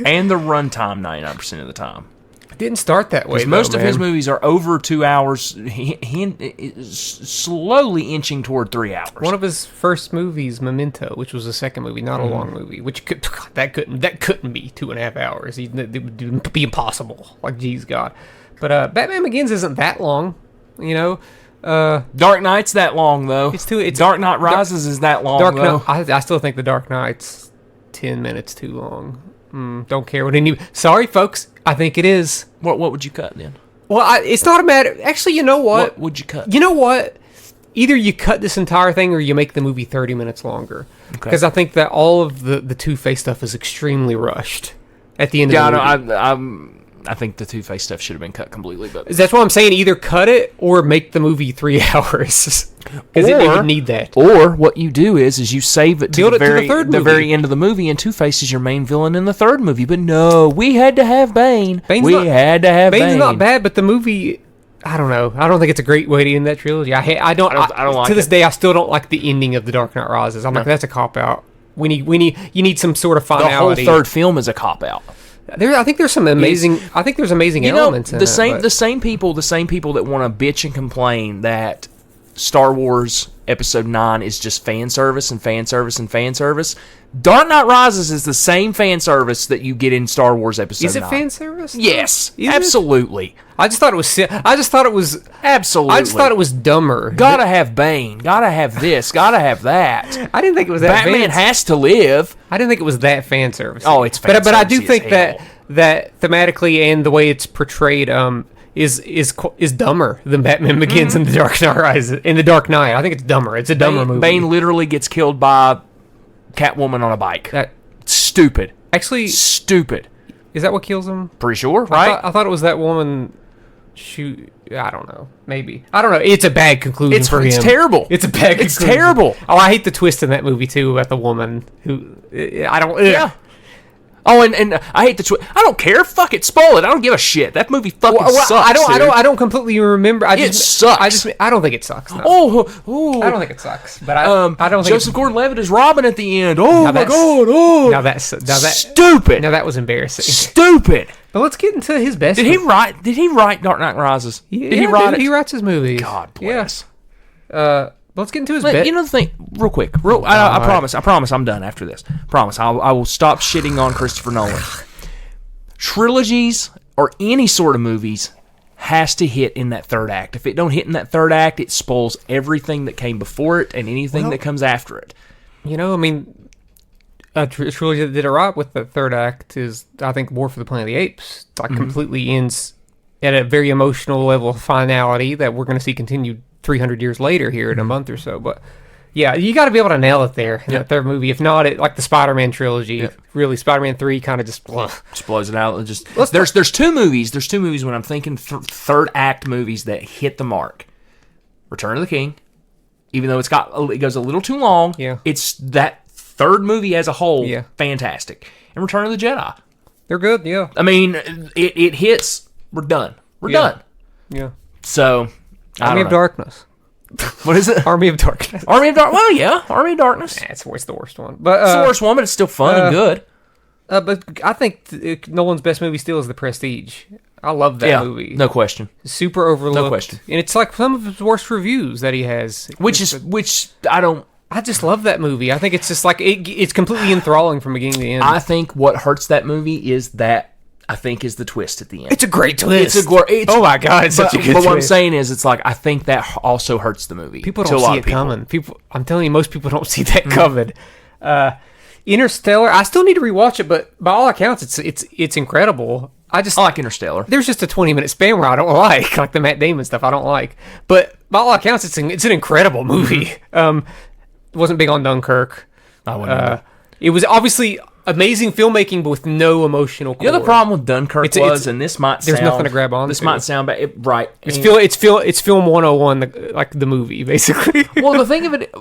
and the runtime 99% of the time. It didn't start that way. Most of his movies are over 2 hours. He is slowly inching toward 3 hours. One of his first movies, Memento, which was a second movie, not a long movie, which that couldn't be 2.5 hours. It would be impossible. Like, geez, God. But Batman Begins isn't that long, you know. Dark Knight's that long though. It's Dark Knight Rises is that long though. I still think the Dark Knight's 10 minutes too long. Don't care what any. Sorry, folks. I think it is. What would you cut then? Well, it's not a matter. Actually, you know what? What would you cut? You know what? Either you cut this entire thing or you make the movie 30 minutes longer. Because I think that all of the Two-Face stuff is extremely rushed at the end of the movie. I think the Two-Face stuff should have been cut completely. But that's why I'm saying either cut it or make the movie 3 hours. Because it didn't need that. Or what you do is you save it to the very end of the movie, and Two-Face is your main villain in the third movie. But no, we had to have Bane. Bane's not bad, but the movie, I don't know. I don't think it's a great way to end that trilogy. I don't like it. To this day, I still don't like the ending of The Dark Knight Rises. I'm like, that's a cop-out. You need some sort of finality. The whole third film is a cop-out. I think there's some amazing. I think there's amazing elements in it. The same people that want to bitch and complain that Star Wars Episode 9 is just fan service and fan service and fan service. Dark Knight Rises is the same fan service that you get in Star Wars Episode 9. Is it fan service? Yes, absolutely. I just thought it was. Absolutely. I just thought it was dumber. Gotta have Bane. Gotta have this. Gotta have that. I didn't think it was that. Batman has to live. I didn't think it was that fan service. Oh, it's fan but I do think that thematically and the way it's portrayed is dumber than Batman Begins and The Dark Knight Rises. In The Dark Knight, I think it's dumber. It's a dumber movie. Bane literally gets killed by Catwoman on a bike. Stupid. Actually, stupid. Is that what kills him? Pretty sure, right? I thought it was that woman. I don't know. Maybe. I don't know. It's a bad conclusion for him. It's terrible. It's a bad conclusion. It's terrible. Oh, I hate the twist in that movie too about the woman who I don't. Yeah. Oh, and I hate the twist. I don't care. Fuck it. Spoil it. I don't give a shit. That movie fucking sucks. I don't completely remember. It sucks. I don't think it sucks. No. Oh. I don't think it sucks. But I don't think Joseph Gordon-Levitt is Robin at the end. Oh my god. Oh. Now that's stupid. Now that was embarrassing. Stupid. But let's get into his best. Did he write Dark Knight Rises? Did he write it? He writes his movies. God bless. Yeah. Let's get into his best. You know the thing, real quick. I promise I'm done after this. Promise. I will stop shitting on Christopher Nolan. Trilogies or any sort of movies has to hit in that third act. If it don't hit in that third act, it spoils everything that came before it and anything that comes after it. You know, I mean, a trilogy that did it right with the third act is, I think, War for the Planet of the Apes. Like, completely ends at a very emotional level of finality that we're going to see continued 300 years later here in a month or so. But yeah, you got to be able to nail it there in that third movie. If not, it like the Spider-Man trilogy, really Spider-Man 3 kind of just blows it out. There's two movies when I'm thinking third act movies that hit the mark. Return of the King, even though it goes a little too long, it's that third movie as a whole fantastic. And Return of the Jedi, they're good. Yeah, I mean it hits. We're done. We're done. Yeah. So Army of Darkness. What is it? Army of Darkness. Army of Darkness. Well, yeah, Army of Darkness. It's the worst one. But It's the worst one, but it's still fun and good. But I think Nolan's best movie still is The Prestige. I love that movie. No question. Super overlooked. No question. And it's like some of his worst reviews that he has. Which I don't. I just love that movie. I think it's just like it's completely enthralling from beginning to end. I think what hurts that movie is that is the twist at the end. It's a great twist. Oh my god, it's such a good twist. But what I'm saying is, it's like I think that also hurts the movie. People don't see it coming. I'm telling you, most people don't see that coming. Interstellar. I still need to rewatch it, but by all accounts, it's incredible. I like Interstellar. There's just a 20-minute span where I don't like the Matt Damon stuff. I don't like, but by all accounts, it's an incredible movie. Wasn't big on Dunkirk. I wouldn't. It was obviously amazing filmmaking, but with no emotional core. The other problem with Dunkirk and this might sound... There's nothing to grab on. This might sound bad, right? It's film 101, like the movie, basically. Well, the thing of it,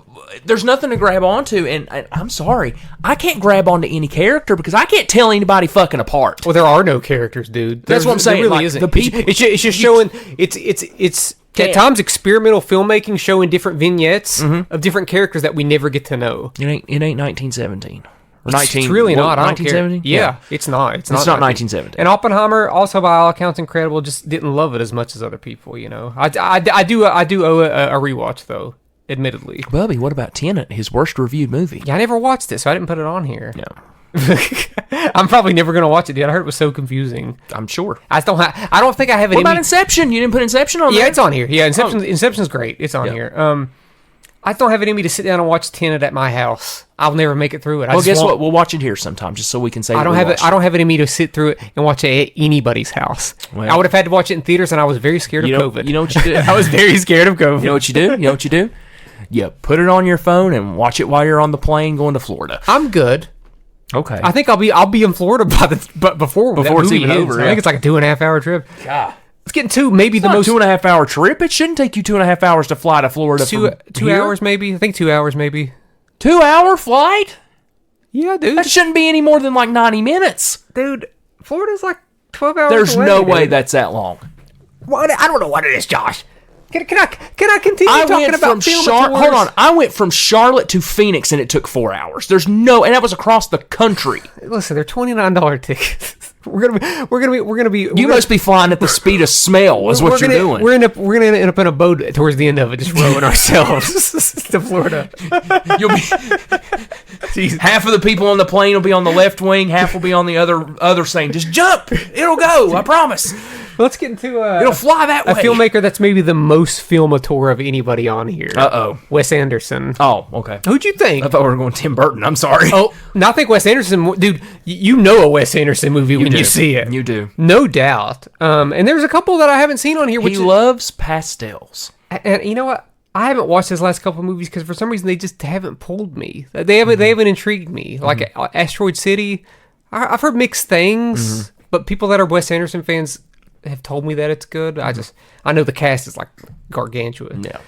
there's nothing to grab onto, and I'm sorry, I can't grab onto any character because I can't tell anybody fucking apart. Well, there are no characters, dude. That's what I'm saying. There really like, isn't. The people, it's just showing. It's at times experimental filmmaking, showing different vignettes of different characters that we never get to know. It ain't 1917. It's really not. I don't care. 1917? Yeah, it's not. It's not 1917. And Oppenheimer, also by all accounts incredible, just didn't love it as much as other people. You know, I do owe it a rewatch though, admittedly. Bubby, what about Tenet, his worst reviewed movie? Yeah, I never watched it, so I didn't put it on here. No. I'm probably never gonna watch it, dude. I heard it was so confusing. I'm sure. I don't think I have it. What about Inception? You didn't put Inception on there? Yeah, it's on here. Yeah, Inception's great. It's on here. I don't have it in me to sit down and watch Tenet at my house. I'll never make it through it. Well, guess what? We'll watch it here sometime, just so we can say. I don't have it in me to sit through it and watch it at anybody's house. Well, I would have had to watch it in theaters, and I was very scared of COVID. You know what you do? I was very scared of COVID. You know what you do? You put it on your phone and watch it while you're on the plane going to Florida. I'm good. Okay. I think I'll be in Florida before it's even over. I think it's like a 2.5 hour trip. God. It's getting the most 2.5 hour trip. It shouldn't take you 2.5 hours to fly to Florida. Two hours maybe. I think 2 hours maybe. 2 hour flight? Yeah, dude. That shouldn't be any more than like 90 minutes. Dude, Florida's like 12 hours There's away, no way that's that long. What? I don't know what it is, Josh. Can I continue talking about film tours? Hold on. I went from Charlotte to Phoenix and it took 4 hours. And that was across the country. Listen, they're $29 tickets. We're gonna be. You must be flying at the speed of smell, is what you're doing. We're gonna end up in a boat towards the end of it, just rowing ourselves to Florida. You'll be. Half of the people on the plane will be on the left wing, half will be on the other saying, "Just jump, it'll go, I promise." Let's get into it'll fly that way. A filmmaker that's maybe the most filmateur of anybody on here. Wes Anderson. Oh, okay. Who'd you think? I thought we were going Tim Burton. I'm sorry. Oh, no, I think Wes Anderson, dude. You know a Wes Anderson movie when you see it. You do, no doubt. And there's a couple that I haven't seen on here. He loves pastels. And you know what? I haven't watched his last couple of movies because for some reason they just haven't pulled me. They haven't intrigued me. Like Asteroid City, I've heard mixed things, but people that are Wes Anderson fans have told me that it's good. I know the cast is like gargantuan. Yeah.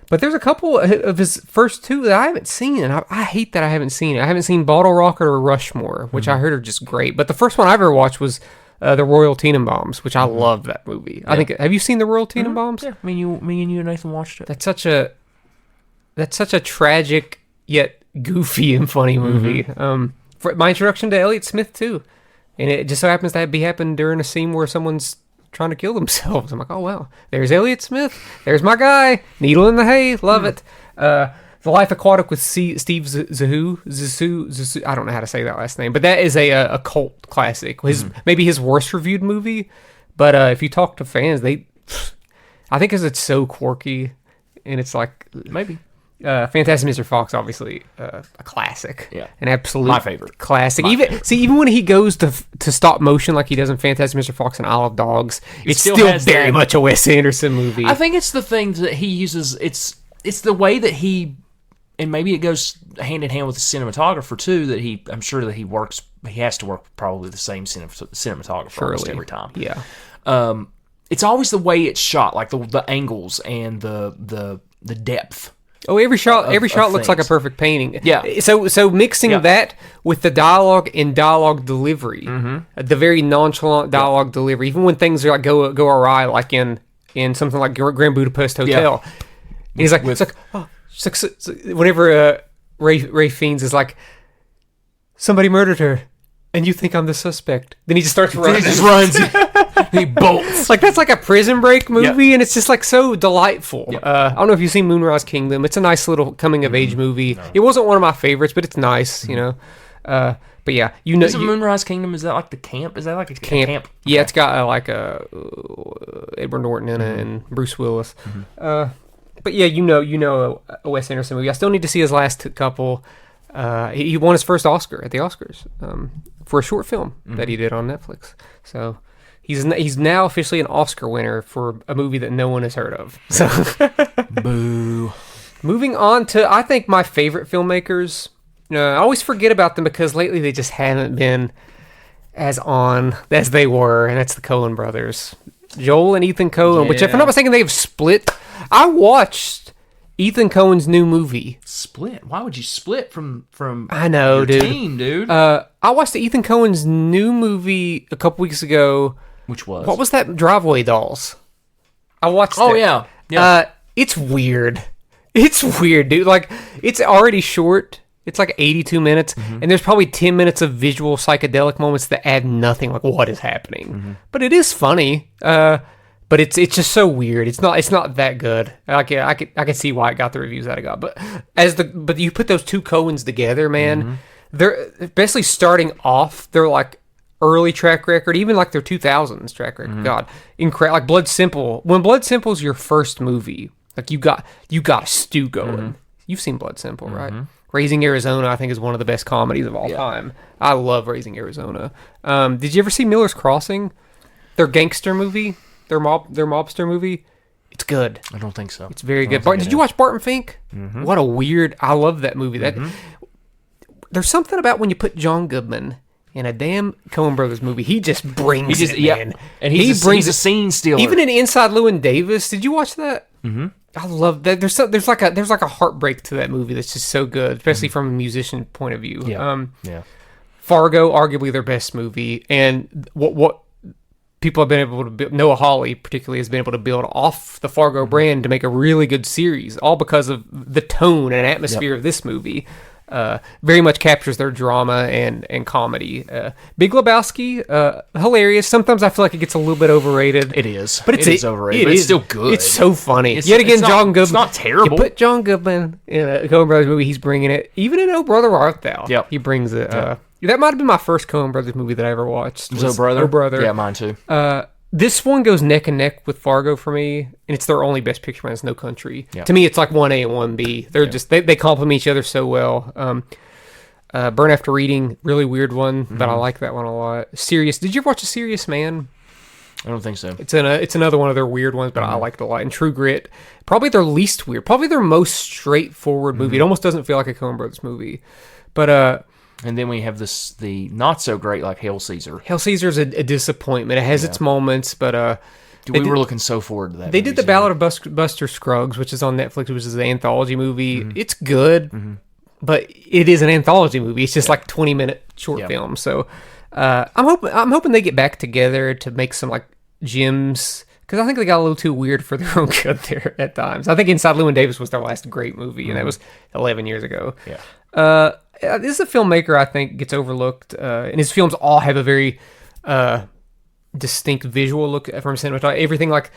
But there's a couple of his first two that I haven't seen, and I hate that I haven't seen it. I haven't seen Bottle Rocket or Rushmore, which I heard are just great. But the first one I've ever watched was The Royal Tenenbaums, which I love that movie. Yeah. Have you seen The Royal Tenenbaums? Yeah, me and you and Nathan watched it. That's such a tragic yet goofy and funny movie. For my introduction to Elliott Smith too, and it just so happens to be happening during a scene where someone's trying to kill themselves. I'm like, oh wow, there's Elliott Smith. There's my guy. Needle in the hay. Love it. The Life Aquatic with Steve Zissou. I don't know how to say that last name, but that is a cult classic. Maybe his worst reviewed movie, but if you talk to fans, I think because it's so quirky, and it's like maybe. Fantastic Mr. Fox, obviously a classic, an absolute my favorite classic. Even when he goes to stop motion like he does in Fantastic Mr. Fox and Isle of Dogs, it's still very much a Wes Anderson movie. I think it's the things that he uses. It's the way that he, and maybe it goes hand in hand with the cinematographer too. That I'm sure that he works. He has to work probably the same cinematographer almost every time. Yeah. It's always the way it's shot, like the angles and the depth. Oh, every shot looks like a perfect painting. Yeah. So mixing that with the dialogue and dialogue delivery, the very nonchalant dialogue delivery, even when things are like go awry, like in something like Grand Budapest Hotel, And he's like, whenever Ray Fiennes is like, somebody murdered her, and you think I'm the suspect. Then he just starts running. He just runs. He bolts. Like, that's like a Prison Break movie, and it's just like so delightful. Yep. I don't know if you've seen Moonrise Kingdom. It's a nice little coming of age movie. No. It wasn't one of my favorites, but it's nice, you know. But yeah, you know, Moonrise Kingdom, is that like the camp? Is that like a camp? Yeah, it's got Edward Norton in it and Bruce Willis. But yeah, you know a Wes Anderson movie. I still need to see his last couple. He won his first Oscar at the Oscars for a short film that he did on Netflix. So he's now officially an Oscar winner for a movie that no one has heard of. So boo. Moving on to, I think, my favorite filmmakers. I always forget about them because lately they just haven't been as on as they were, and that's the Coen brothers. Joel and Ethan Coen, which, if I'm not mistaken, they've split. I watched Ethan Coen's new movie. Split? Why would you split from I know, your dude. team, dude? I watched Ethan Coen's new movie a couple weeks ago. Which was? What was that? Driveway Dolls. I watched it. Oh, yeah. It's weird. It's weird, dude. Like, it's already short. It's like 82 minutes, and there's probably 10 minutes of visual psychedelic moments that add nothing. Like, what is happening? But it is funny. But it's just so weird. It's not that good. I can see why it got the reviews that it got. But you put those two Coens together, man. They're especially starting off. They're like early track record, even like their 2000s track record. God, incredible. Like Blood Simple. When Blood Simple's your first movie, like you got a stew going. You've seen Blood Simple, right? Raising Arizona, I think, is one of the best comedies of all time. I love Raising Arizona. Did you ever see Miller's Crossing? Their gangster movie, their mobster movie. It's good. I don't think so. It's very good. Did you watch Barton Fink? What a weird. I love that movie. There's something about when you put John Goodman in a damn Coen Brothers movie. He just brings it, man. And he's a scene stealer. Even in Inside Llewyn Davis. Did you watch that? I love that. There's like a heartbreak to that movie that's just so good, especially from a musician point of view. Fargo, arguably their best movie, and what people have been able to build, Noah Hawley particularly has been able to build off the Fargo brand to make a really good series, all because of the tone and atmosphere of this movie. Very much captures their drama and comedy. Big Lebowski, hilarious. Sometimes I feel like it gets a little bit overrated. It is. But it is overrated. But it's still good. It's so funny. Yet again, John Goodman. It's not terrible. You put John Goodman in a Coen Brothers movie, he's bringing it. Even in Oh Brother Art Thou, he brings it. That might have been my first Coen Brothers movie that I ever watched. Was Oh Brother? Oh Brother. Yeah, mine too. This one goes neck and neck with Fargo for me, and it's their only Best Picture man. It's No Country. Yeah. To me, it's like 1A and 1B. They're just they complement each other so well. Burn After Reading, really weird one, but I like that one a lot. Serious. Did you ever watch A Serious Man? I don't think so. It's another one of their weird ones, but I liked it a lot. And True Grit, probably their least weird, probably their most straightforward movie. It almost doesn't feel like a Coen Brothers movie, but and then we have the not so great like Hail Caesar. Hail Caesar's a disappointment. It has its moments, but we were looking so forward to that. They did The Ballad of Buster Scruggs, which is on Netflix, which is an anthology movie. It's good. But it is an anthology movie. It's just like 20-minute short film. So I'm hoping they get back together to make some like gems, because I think they got a little too weird for their own good there at times. I think Inside Llewyn Davis was their last great movie, and that was 11 years ago. This is a filmmaker I think gets overlooked, and his films all have a very distinct visual look from cinematography. Everything like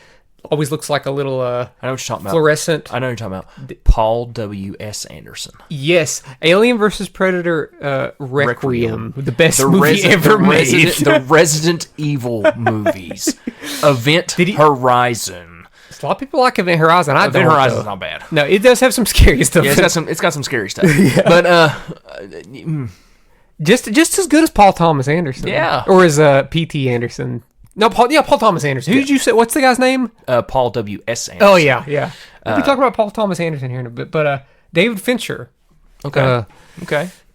always looks like a little I know what you're talking about. Fluorescent. I know what you're talking about. Paul W.S. Anderson. Yes. Alien vs. Predator Requiem. The best movie ever made. The Resident Evil movies. Event Horizon. A lot of people like Event Horizon. Event Horizon's not bad. No, it does have some scary stuff. Yeah, it's got some scary stuff. But just as good as Paul Thomas Anderson. Yeah. Or as P.T. Anderson. No, Paul Thomas Anderson. Who did you say? What's the guy's name? Paul W.S. Anderson. Oh, yeah. We'll be talking about Paul Thomas Anderson here in a bit. But David Fincher. Okay.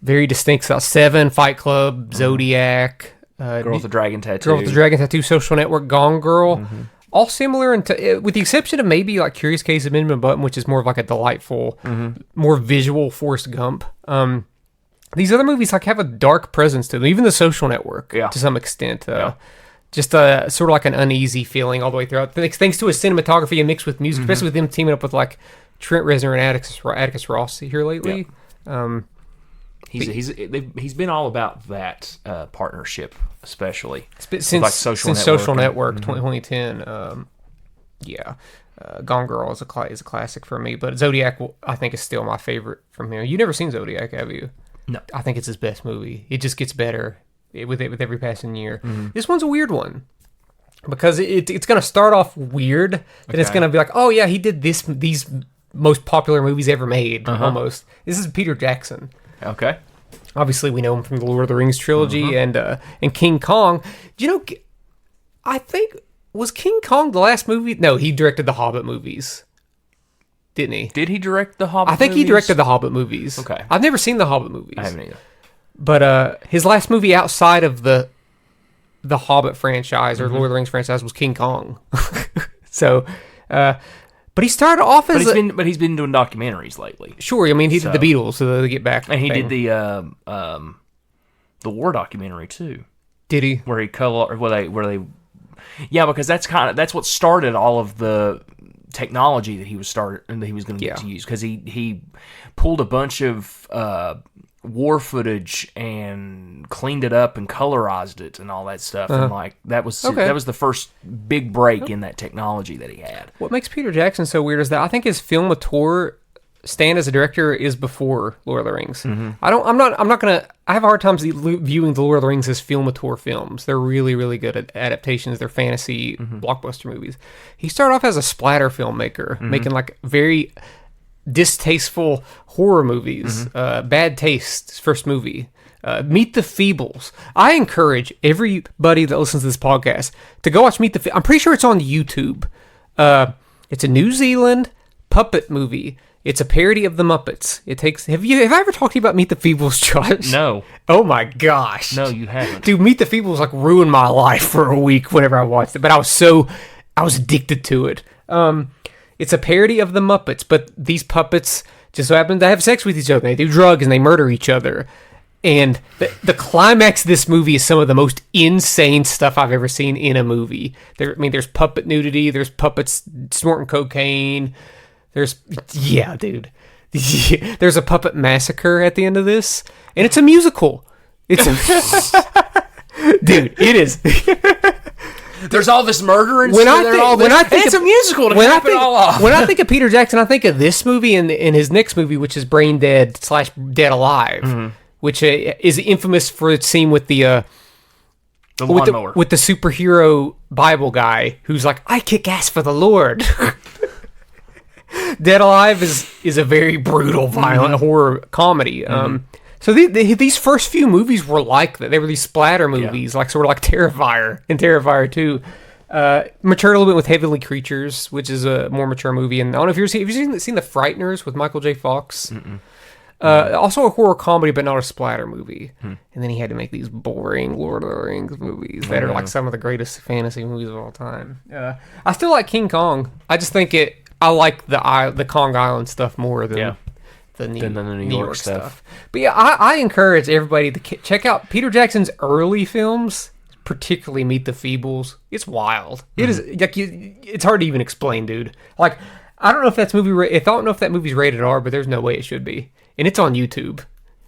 Very distinct style. Seven, Fight Club, Zodiac. Girl with the Dragon Tattoo. Social Network, Gone Girl. All similar, with the exception of maybe like Curious Case of Benjamin Button, which is more of like a delightful, more visual Forrest Gump. These other movies like have a dark presence to them. Even The Social Network, to some extent. Just sort of like an uneasy feeling all the way throughout. Thanks to his cinematography and mixed with music, especially with them teaming up with like Trent Reznor and Atticus Ross here lately. He's been all about that partnership, especially Since like Social Social Network. Network 2010. Gone Girl is a classic for me, but Zodiac I think is still my favorite from him. You never seen Zodiac, have you? No. I think it's his best movie. It just gets better with every passing year. This one's a weird one because it's going to start off weird, and it's going to be like, oh yeah, he did these most popular movies ever made. Almost. This is Peter Jackson. Okay. Obviously, we know him from the Lord of the Rings trilogy and King Kong. Do you know? I think was King Kong the last movie? No, he directed the Hobbit movies, didn't he? Did he direct the Hobbit? I think movies? he directed the Hobbit movies. Okay. I've never seen the Hobbit movies. I haven't either. But his last movie outside of the Hobbit franchise or Lord of the Rings franchise was King Kong. So, but he started off as but he's been doing documentaries lately. Sure, I mean he did the Beatles, so they get back, and he fame. did the war documentary too. Did he? Where they because that's what started all of the technology that he was going to get to use, because he pulled a bunch of war footage and cleaned it up and colorized it and all that stuff, and like that was the first big break in that technology that he had. What makes Peter Jackson so weird is that I think his filmateur stand as a director is before Lord of the Rings. I have a hard time viewing the Lord of the Rings as filmateur films. They're really, really good at adaptations. They're fantasy blockbuster movies. He started off as a splatter filmmaker, making like very distasteful horror movies. Bad Taste, his first movie. Meet the Feebles. I encourage everybody that listens to this podcast to go watch Meet the Feebles. I'm pretty sure it's on YouTube. It's a New Zealand puppet movie. It's a parody of the Muppets. Have I ever talked to you about Meet the Feebles, Josh? No. Oh my gosh. No, you haven't. Dude, Meet the Feebles like ruined my life for a week whenever I watched it, but I was addicted to it. It's a parody of the Muppets, but these puppets just so happen to have sex with each other. They do drugs and they murder each other. And the climax of this movie is some of the most insane stuff I've ever seen in a movie. There's puppet nudity, there's puppets snorting cocaine. There's a puppet massacre at the end of this, and it's a musical. Dude, it is. There's all this murder and it's a musical to cap it all off. When I think of Peter Jackson, I think of this movie and his next movie, which is Brain Dead / Dead Alive, which is infamous for its scene with the lawnmower with the superhero Bible guy who's like, "I kick ass for the Lord." Dead Alive is a very brutal, violent horror comedy. So these first few movies were like that. They were these splatter movies, like sort of like Terrifier and Terrifier 2. Matured a little bit with Heavenly Creatures, which is a more mature movie. And I don't know if you've seen The Frighteners with Michael J. Fox. Also a horror comedy, but not a splatter movie. And then he had to make these boring Lord of the Rings movies that are like some of the greatest fantasy movies of all time. I still like King Kong. I just think I like the Kong Island stuff more than the New York stuff. But yeah, I encourage everybody to check out Peter Jackson's early films, particularly Meet the Feebles. It's wild. It is like it's hard to even explain, dude. Like I don't know if that movie's rated R, but there's no way it should be, and it's on YouTube.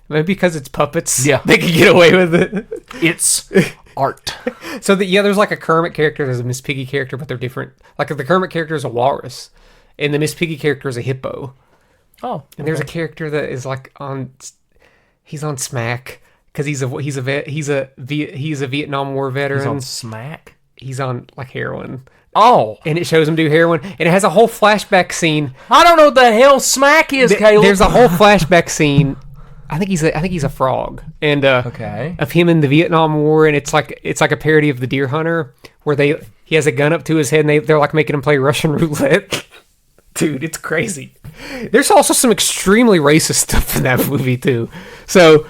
Maybe because it's puppets. Yeah, they can get away with it. It's art. So there's like a Kermit character, there's a Miss Piggy character, but they're different. Like the Kermit character is a walrus, and the Miss Piggy character is a hippo. Oh, and there's a character that is like he's on smack because he's a Vietnam War veteran. He's on smack. He's on like heroin. Oh, and it shows him do heroin, and it has a whole flashback scene. I don't know what the hell smack is, Caleb. There's a whole flashback scene. I think he's a frog, and of him in the Vietnam War, and it's like a parody of The Deer Hunter, where he has a gun up to his head, and they're like making him play Russian roulette. Dude, it's crazy. There's also some extremely racist stuff in that movie too, so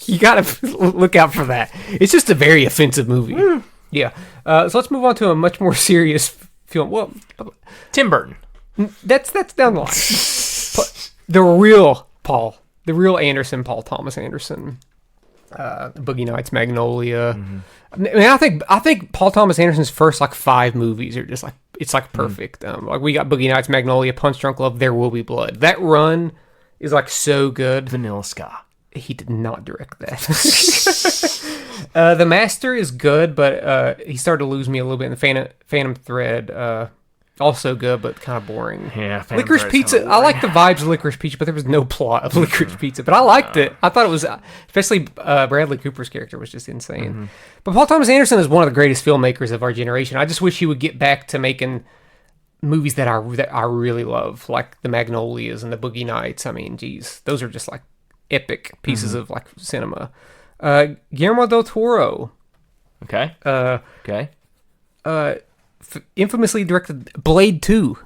you gotta look out for that. It's just a very offensive movie. Yeah. So let's move on to a much more serious film. Well, Tim Burton. That's down the line. The real Anderson, Paul Thomas Anderson. Boogie Nights, Magnolia. I mean, I think Paul Thomas Anderson's first like 5 movies are just like it's like perfect. Like we got Boogie Nights, Magnolia, Punch Drunk Love, There Will Be Blood. That run is like so good. Vanilla Sky. He did not direct that. The Master is good, but he started to lose me a little bit in the Phantom Thread. Also good, but kind of boring. Yeah, Phantom Licorice Thread's Pizza. kinda I like the vibes of Licorice Pizza, but there was no plot of Licorice Pizza. But I liked it. I thought it was, especially Bradley Cooper's character was just insane. But Paul Thomas Anderson is one of the greatest filmmakers of our generation. I just wish he would get back to making movies that I really love, like the Magnolias and the Boogie Nights. I mean, geez, those are just like epic pieces of like cinema. Guillermo del Toro. Okay. Infamously directed Blade 2.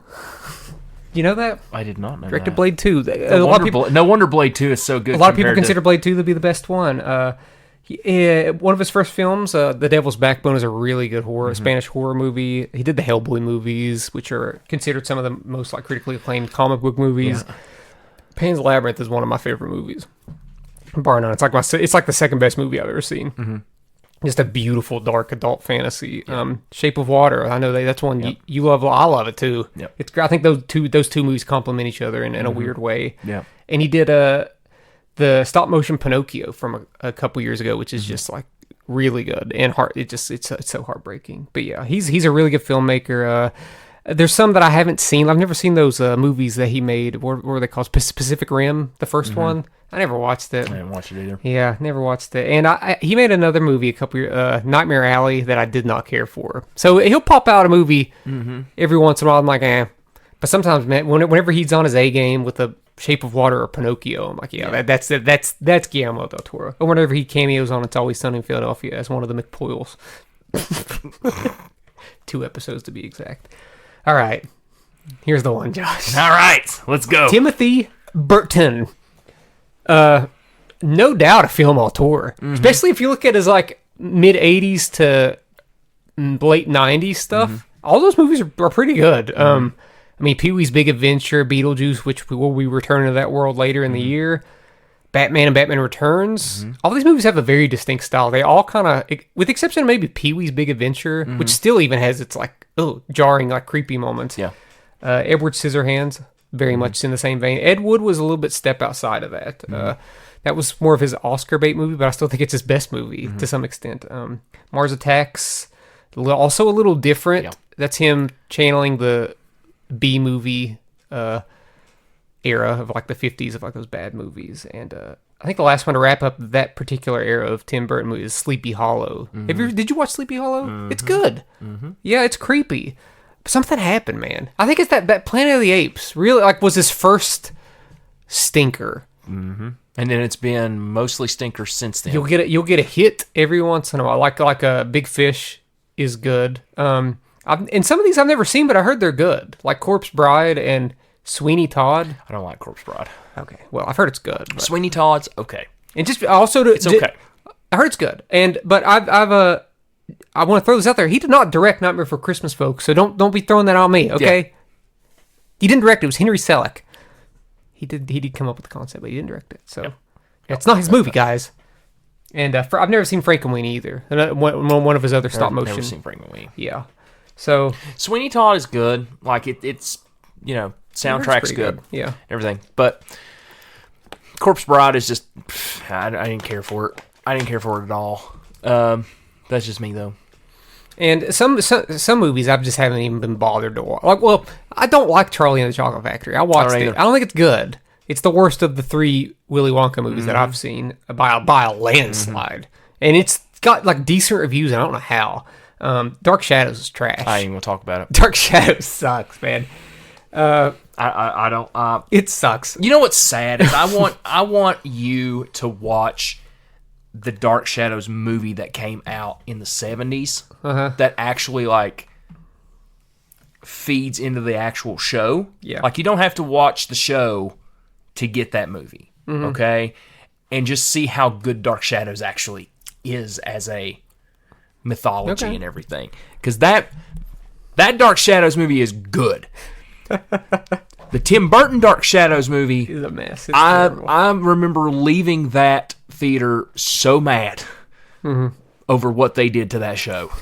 You know that? I did not know Directed that. Blade 2. No wonder Blade 2 is so good. A lot of people consider Blade 2 to be the best one. One of his first films, The Devil's Backbone, is a really good Spanish horror movie. He did the Hellboy movies, which are considered some of the most like critically acclaimed comic book movies. Yeah. Pan's Labyrinth is one of my favorite movies, bar none. It's like the second best movie I've ever seen. Just a beautiful dark adult fantasy. Shape of Water, I know that's one you love. I love it too. Yep. I think those two movies complement each other in a weird way. Yeah. And he did the stop motion Pinocchio from a couple years ago, which is just like really good and hard. It's so heartbreaking. But yeah, he's a really good filmmaker. There's some that I haven't seen. I've never seen those movies that he made. What were they called? Pacific Rim, the first one. I never watched it. I didn't watch it either. Yeah, never watched it. And he made another movie a couple years, Nightmare Alley, that I did not care for. So he'll pop out a movie every once in a while. I'm like, eh. But sometimes, man, whenever he's on his A game with the Shape of Water or Pinocchio, I'm like, that's Guillermo del Toro. Or whenever he cameos on It's Always Sunny in Philadelphia as one of the McPoyles. 2 episodes to be exact. All right. Here's the one, Josh. All right, let's go. Timothy Burton. No doubt a film auteur. Especially if you look at his like mid 80s to late 90s stuff. All those movies are pretty good. I mean, Pee-wee's Big Adventure, Beetlejuice, which will be returning to that world later in the year. Batman and Batman Returns. All these movies have a very distinct style. They all kind of, with the exception of maybe Pee-wee's Big Adventure, which still even has its like, jarring, like creepy moments. Yeah. Edward Scissorhands, very much in the same vein. Ed Wood was a little bit step outside of that. That was more of his Oscar bait movie, but I still think it's his best movie to some extent. Mars Attacks, also a little different. Yeah. That's him channeling the B movie era of like the 50s of like those bad movies. And I think the last one to wrap up that particular era of Tim Burton movies is Sleepy Hollow. Did you watch Sleepy Hollow? It's good. Yeah, it's creepy. But something happened, man. I think it's that Planet of the Apes really like was his first stinker. And then it's been mostly stinkers since then. You'll get a hit every once in a while. Like a Big Fish is good. And some of these I've never seen, but I heard they're good. Like Corpse Bride and Sweeney Todd. I don't like Corpse Bride. Okay, well I've heard it's good. But. Sweeney Todd's okay. And just also it's okay. I heard it's good. But I want to throw this out there. He did not direct Nightmare Before Christmas, folks. So don't be throwing that on me, okay? Yeah. He didn't direct it. It was Henry Selick. He did come up with the concept, but he didn't direct it. So it's not his movie, guys. And I've never seen Frankenweenie either. One of his other stop motion. Never seen Frankenweenie. Yeah. So Sweeney Todd is good. Like it's soundtrack's good. Yeah. Everything. But Corpse Bride is just I didn't care for it. I didn't care for it at all. That's just me though. And some movies I just haven't even been bothered to watch. Like, well, I don't like Charlie and the Chocolate Factory. I watched it. I don't think it's good. It's the worst of the 3 Willy Wonka movies that I've seen by a landslide. And it's got like decent reviews. I don't know how. Dark Shadows is trash. I ain't even gonna talk about it. Dark Shadows sucks, man. I don't. It sucks. You know what's sad is I want you to watch the Dark Shadows movie that came out in the 70s that actually like feeds into the actual show. Yeah. Like you don't have to watch the show to get that movie. Okay? And just see how good Dark Shadows actually is as a mythology and everything. Because that Dark Shadows movie is good. The Tim Burton Dark Shadows movie is a mess. I remember leaving that theater so mad over what they did to that show.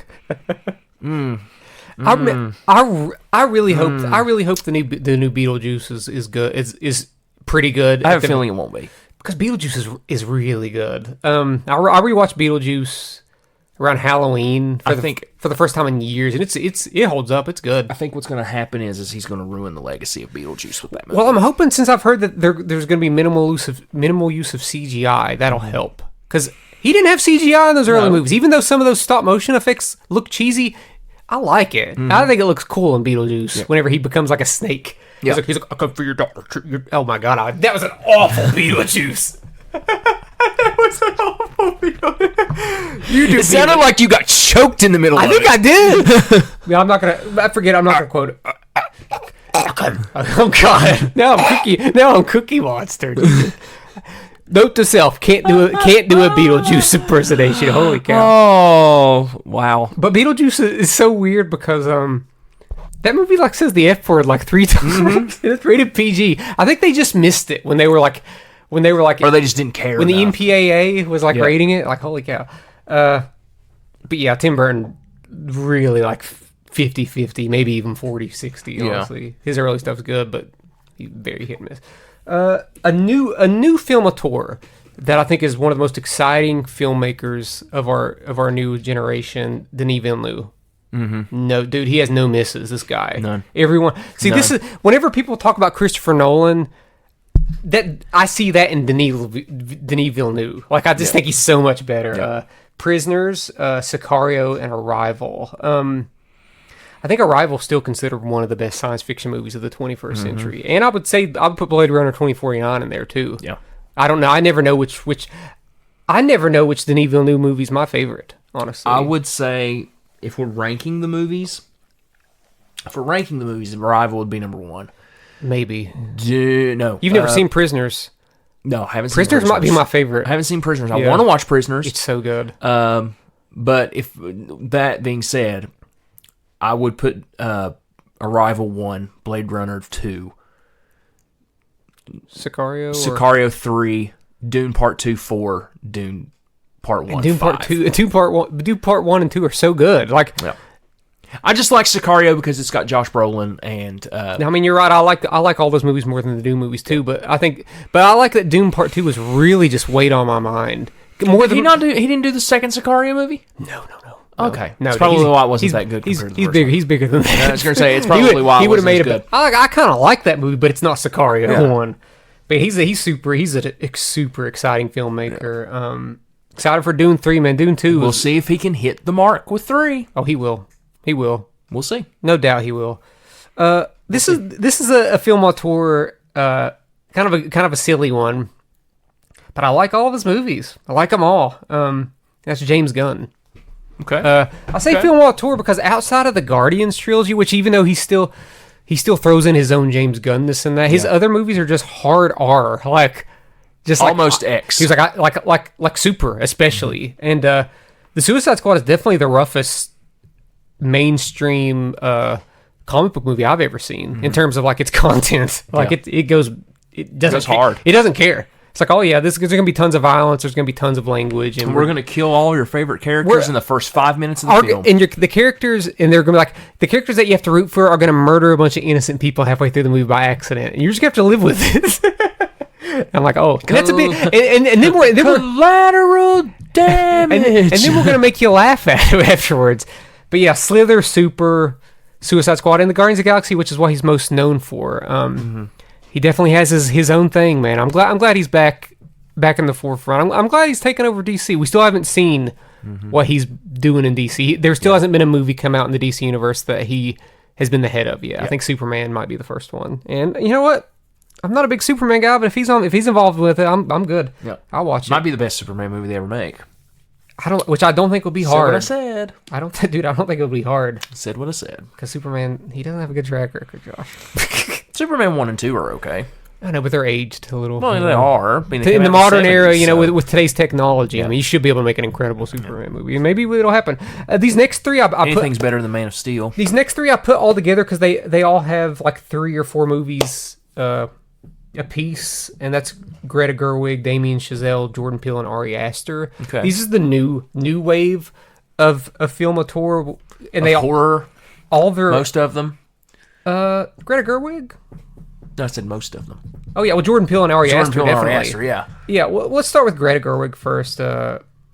I really hope the new Beetlejuice is good. Is pretty good. I have a feeling it won't be. Because Beetlejuice is really good. I rewatched Beetlejuice around Halloween for the first time in years, and it holds up. It's good. I think what's going to happen is he's going to ruin the legacy of Beetlejuice with that movie. Well, I'm hoping, since I've heard that there's going to be minimal use of CGI, that'll help. Because he didn't have CGI in those early movies, even though some of those stop motion effects look cheesy. I like it. I think it looks cool in Beetlejuice whenever he becomes like a snake. Yeah. He's like, I come for your daughter. Oh my god, that was an awful Beetlejuice. That was an awful Beetlejuice. It sounded like you got choked in the middle of it. I think I did. Yeah, I'm not gonna quote it. Oh god. Now I'm Cookie Monster. Note to self: can't do a Beetlejuice impersonation. Holy cow! Oh wow! But Beetlejuice is so weird because that movie says the F word 3 times. And it's rated PG. I think they just missed it when they were like, or they just didn't care. When enough. the MPAA was rating it, holy cow. But yeah, Tim Burton really 50-50, maybe even 40-60. Honestly, his early stuff's good, but he's very hit and miss. A new film auteur that I think is one of the most exciting filmmakers of our new generation, Denis Villeneuve. Mm-hmm. No, dude, he has no misses. This guy, none. Everyone, see, None. This is whenever people talk about Christopher Nolan, that I see that in Denis Villeneuve. I just think he's so much better. Yeah. Prisoners, Sicario, and Arrival. I think Arrival is still considered one of the best science fiction movies of the 21st century. And I would put Blade Runner 2049 in there too. Yeah. I don't know. I never know which Denis Villeneuve movie is my favorite, honestly. I would say if we're ranking the movies, Arrival would be number one. Maybe. No. You've never seen Prisoners. No, I haven't seen Prisoners. Might be my favorite. I haven't seen Prisoners. I want to watch Prisoners. It's so good. But if that being said, I would put Arrival 1, Blade Runner 2, Sicario 3, Dune Part 2, 4, Dune Part 1, Dune 5. Part 2, Dune Part 1 and 2 are so good. Yeah. I just like Sicario because it's got Josh Brolin and. I mean, you're right. I like all those movies more than the Dune movies too. But I like that Dune Part 2 was really just weighed on my mind. He didn't do the second Sicario movie? No. Okay, no, that's probably why it wasn't that good. Compared to the he's first bigger. one. He's bigger than that. I was gonna say it's probably why he would have made it good. I kind of like that movie, but it's not Sicario one. But he's a super exciting filmmaker. Yeah. Excited for Dune 3, man. Dune 2. We'll see if he can hit the mark with 3. Oh, he will. We'll see. No doubt he will. This is a film auteur, kind of a silly one, but I like all of his movies. I like them all. That's James Gunn. Okay. I say film auteur because outside of the Guardians trilogy, which even though he still throws in his own James Gunn-ness and that, his other movies are just hard R, just almost X. He was like Super, especially, and the Suicide Squad is definitely the roughest mainstream comic book movie I've ever seen in terms of its content. It doesn't hard. It doesn't care. It's oh yeah, there's going to be tons of violence. There's going to be tons of language, and we're going to kill all your favorite characters in the first 5 minutes of the film. And the characters, and they're going to be the characters that you have to root for are going to murder a bunch of innocent people halfway through the movie by accident, and you're just going to have to live with it. I'm oh, and that's a big, and then we're collateral damage, and then we're going to make you laugh at it afterwards. But yeah, Slither, Super, Suicide Squad, and the Guardians of the Galaxy, which is what he's most known for. He definitely has his own thing, man. I'm glad he's back in the forefront. I'm glad he's taken over DC. We still haven't seen what he's doing in DC. There still hasn't been a movie come out in the DC universe that he has been the head of yet. I think Superman might be the first one. And you know what? I'm not a big Superman guy, but if he's involved with it, I'm good. Yeah. I'll watch it. Might be the best Superman movie they ever make. Which I don't think will be hard. Said what I said. I don't think it'll be hard. Said what I said. Because Superman, he doesn't have a good track record, Josh. Superman 1 and 2 are okay. I know, but they're aged a little. Well, they are. In the modern era, with today's technology, I mean, you should be able to make an incredible Superman movie, and maybe it'll happen. These next three, anything's better than Man of Steel. These next three, I put all together because they all have 3 or 4 movies a piece, and that's Greta Gerwig, Damien Chazelle, Jordan Peele, and Ari Aster. Okay. These is the new wave of film auteur, and horror. all their Most of them. Greta Gerwig. No, I said most of them. Oh yeah, well Jordan Peele and Ari Jordan Aster Peele and Ari definitely. Aster, yeah. Yeah, well, let's start with Greta Gerwig first.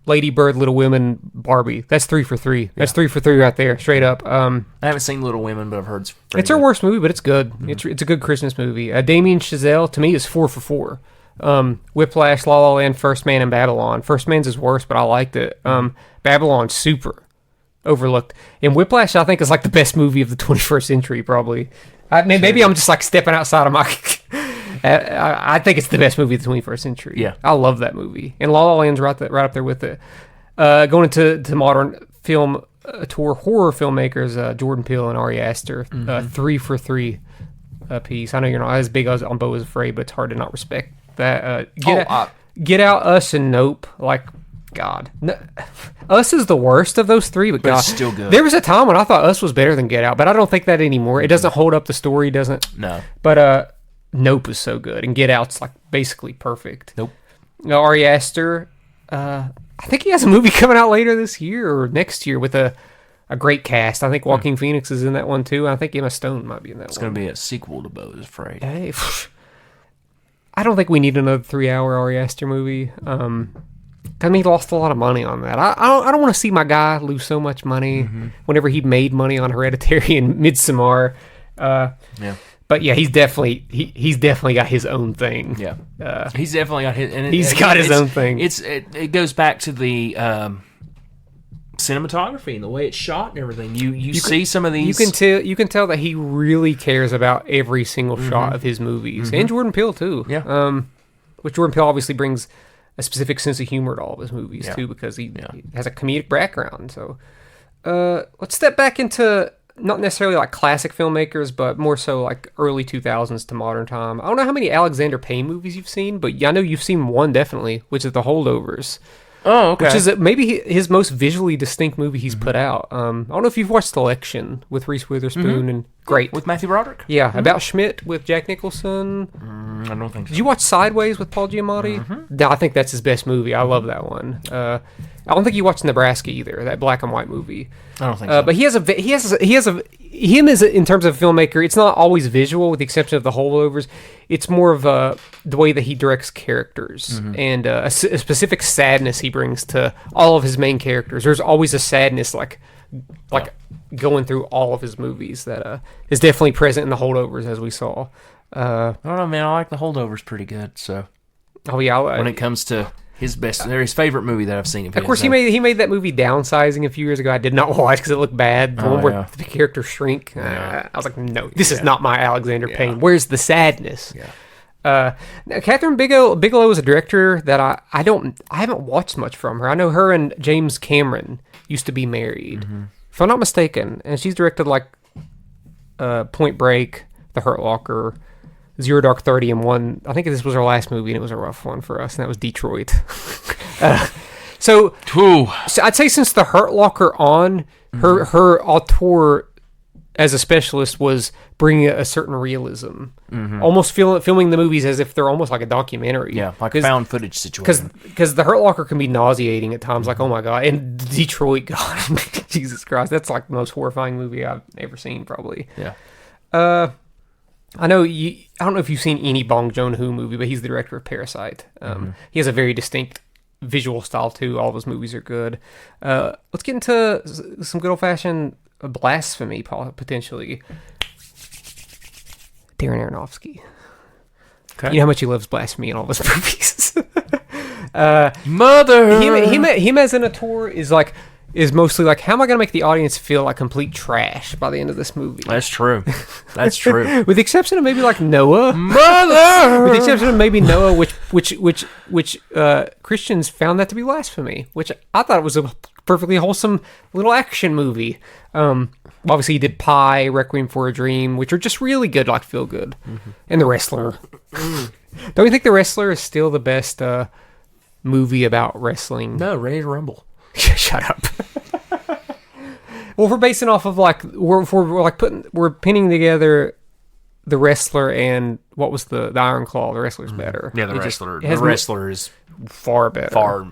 Lady Bird, Little Women, Barbie. That's 3 for 3. That's 3 for 3 right there, straight up. I haven't seen Little Women, but I've heard it's pretty It's her good. worst movie, but it's good. It's a good Christmas movie. Damien Chazelle, to me, is 4 for 4. Whiplash, La La Land, First Man, and Babylon. First Man's his worst, but I liked it. Babylon's super overlooked. And Whiplash, I think, is like the best movie of the 21st century, probably. Maybe I'm just like stepping outside of my... I think it's the best movie of the 21st century. Yeah. I love that movie. And La La Land's right up there with it. Going into modern film tour, horror filmmakers, Jordan Peele and Ari Aster, 3 for 3 piece. I know you're not as big on Beau is Afraid, but it's hard to not respect that. Get Out, Us, and Nope. Like, God. No, Us is the worst of those 3, but God. it's still good. There was a time when I thought Us was better than Get Out, but I don't think that anymore. It doesn't hold up. The story doesn't. No. But Nope is so good, and Get Out's like basically perfect. Nope. Ari Aster, I think he has a movie coming out later this year or next year with a great cast. I think Joaquin Phoenix is in that one too. I think Emma Stone might be in that It's one. going to be a sequel to Beau is Afraid. Hey, I don't think we need another 3-hour Ari Aster movie. I mean, he lost a lot of money on that. I don't want to see my guy lose so much money whenever he made money on Hereditary and Midsommar. Yeah. But yeah, he's definitely got his own thing. Yeah. He's definitely got his... And He's got his own thing. It goes back to the cinematography and the way it's shot and everything. You see some of these... You can tell that he really cares about every single shot of his movies. And Jordan Peele, too. Yeah. Which Jordan Peele obviously brings a specific sense of humor to all of his movies, too, because he has a comedic background. So let's step back into... not necessarily like classic filmmakers, but more so like early 2000s to modern time. I don't know how many Alexander Payne movies you've seen, but I know you've seen one definitely, which is The Holdovers. Oh, okay. Which is maybe his most visually distinct movie he's put out. I don't know if you've watched Selection with Reese Witherspoon and great. With Matthew Broderick? Yeah, about Schmidt with Jack Nicholson. I don't think so. Did you watch Sideways with Paul Giamatti? No, I think that's his best movie. I love that one. I don't think you watched Nebraska either, that black and white movie. I don't think so. But him as in terms of filmmaker, it's not always visual, with the exception of The Holdovers. It's more of the way that he directs characters and a specific sadness he brings to all of his main characters. There's always a sadness like going through all of his movies that is definitely present in The Holdovers, as we saw. I don't know, man. I like The Holdovers pretty good. So Oh yeah, when it comes to his best, or his favorite movie that I've seen of his. Of course, he made that movie Downsizing a few years ago. I did not watch because it looked bad. The one where the characters shrink. I was like, no, this is not my Alexander Payne. Where's the sadness? Yeah. Now, Catherine Bigelow is a director that I haven't watched much from her. I know her and James Cameron used to be married, if I'm not mistaken, and she's directed like Point Break, The Hurt Locker, Zero Dark 30, and one. I think this was her last movie, and it was a rough one for us, and that was Detroit. So I'd say since The Hurt Locker on, her auteur as a specialist was bringing a certain realism, almost filming the movies as if they're almost like a documentary. Yeah, like a found footage situation. Because The Hurt Locker can be nauseating at times, like, oh my God. And Detroit, God, Jesus Christ, that's like the most horrifying movie I've ever seen, probably. Yeah. I don't know if you've seen any Bong Joon-ho movie, but he's the director of Parasite. He has a very distinct visual style too. All of his movies are good. Let's get into some good old-fashioned blasphemy, potentially. Darren Aronofsky. Okay. You know how much he loves blasphemy in all of his movies. Mother! Him as an auteur is mostly like, how am I going to make the audience feel like complete trash by the end of this movie? That's true. That's true. With the exception of maybe like Noah. Mother! With the exception of maybe Noah, which Christians found that to be blasphemy, which I thought it was a perfectly wholesome little action movie. Obviously he did Pi, Requiem for a Dream, which are just really good, like feel good. And The Wrestler. Don't you think The Wrestler is still the best movie about wrestling? No, Ready to Rumble. Shut up. Well, we're basing off of we're pinning together The Wrestler and what was the Iron Claw. The Wrestler's better. Yeah, The Wrestler is far better.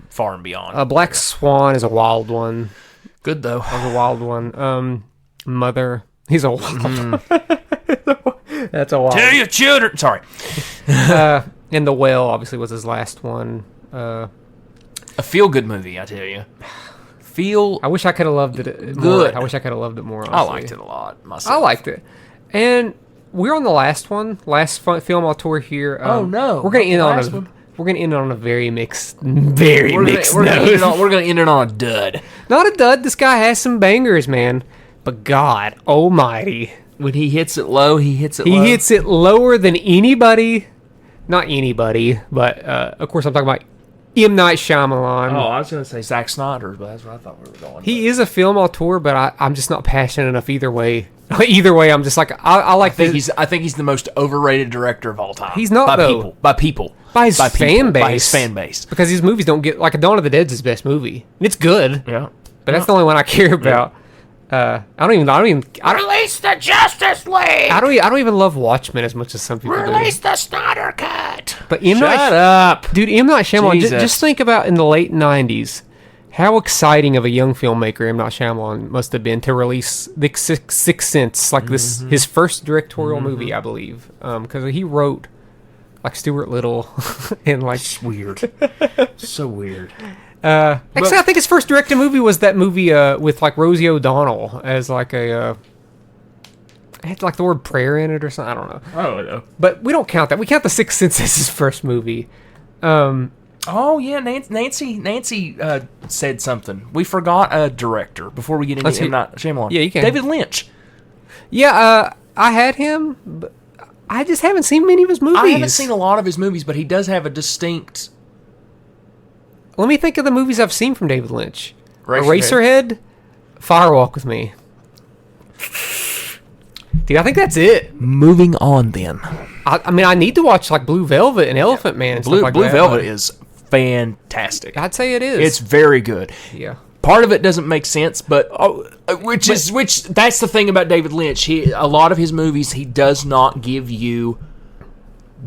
Far and beyond. Black Swan is a wild one. Good though. That was a wild one. Mother. He's a wallop. That's a wallop. Tell your children. Sorry. And The Whale obviously was his last one. A feel-good movie, I tell you. I wish I could have loved it more. Good. I wish I could have loved it more, honestly. I liked it a lot myself. I liked it. And we're on the last film auteur here. Oh, no. We're going to end Last on one? we're going to end on a very mixed We're note. gonna end it on a dud. Not a dud. This guy has some bangers, man. But God almighty. When he hits it low, he hits it He low. hits it lower than anybody. Not anybody, but of course I'm talking about M. Night Shyamalan. Oh, I was going to say Zack Snyder, but that's what I thought we were going. He is a film auteur, but I'm just not passionate enough either way. Either way, I'm just like, I like this. I think he's the most overrated director of all time. He's not, by though. people. By people. By his fan base. By his fan base. Because his movies don't get, like, Dawn of the Dead's his best movie. And it's good, Yeah. but that's the only one I care about. I don't even Release the Justice League. I don't even love Watchmen as much as some people Release do. the Snyder Cut. But Shut up. Dude, M. Night Shyamalan, Jesus. just think about in the late 90s, how exciting of a young filmmaker M. Night Shyamalan must have been to release The Sixth Sense, like this, his first directorial movie, I believe. Because he wrote, like, Stuart Little, and, like... It's weird. So weird. Actually, I think his first directed movie was that movie with, like, Rosie O'Donnell as, like, it had, like, the word prayer in it or something. I don't know. I don't know. But we don't count that. We count The Sixth Sense as his first movie. Oh, yeah, Nancy said something. We forgot a director before we get into M. Night Shyamalan. Yeah, you can. David Lynch. Yeah, I had him, but I just haven't seen many of his movies. I haven't seen a lot of his movies, but he does have a distinct... Let me think of the movies I've seen from David Lynch. Eraserhead. Eraserhead, Firewalk with Me. Dude, I think that's it. Moving on, then. I mean, I need to watch, like, Blue Velvet and Elephant Man and stuff like Blue that. Velvet is fantastic. I'd say it is. It's very good. Yeah. Part of it doesn't make sense, but which that's the thing about David Lynch. A lot of his movies, he does not give you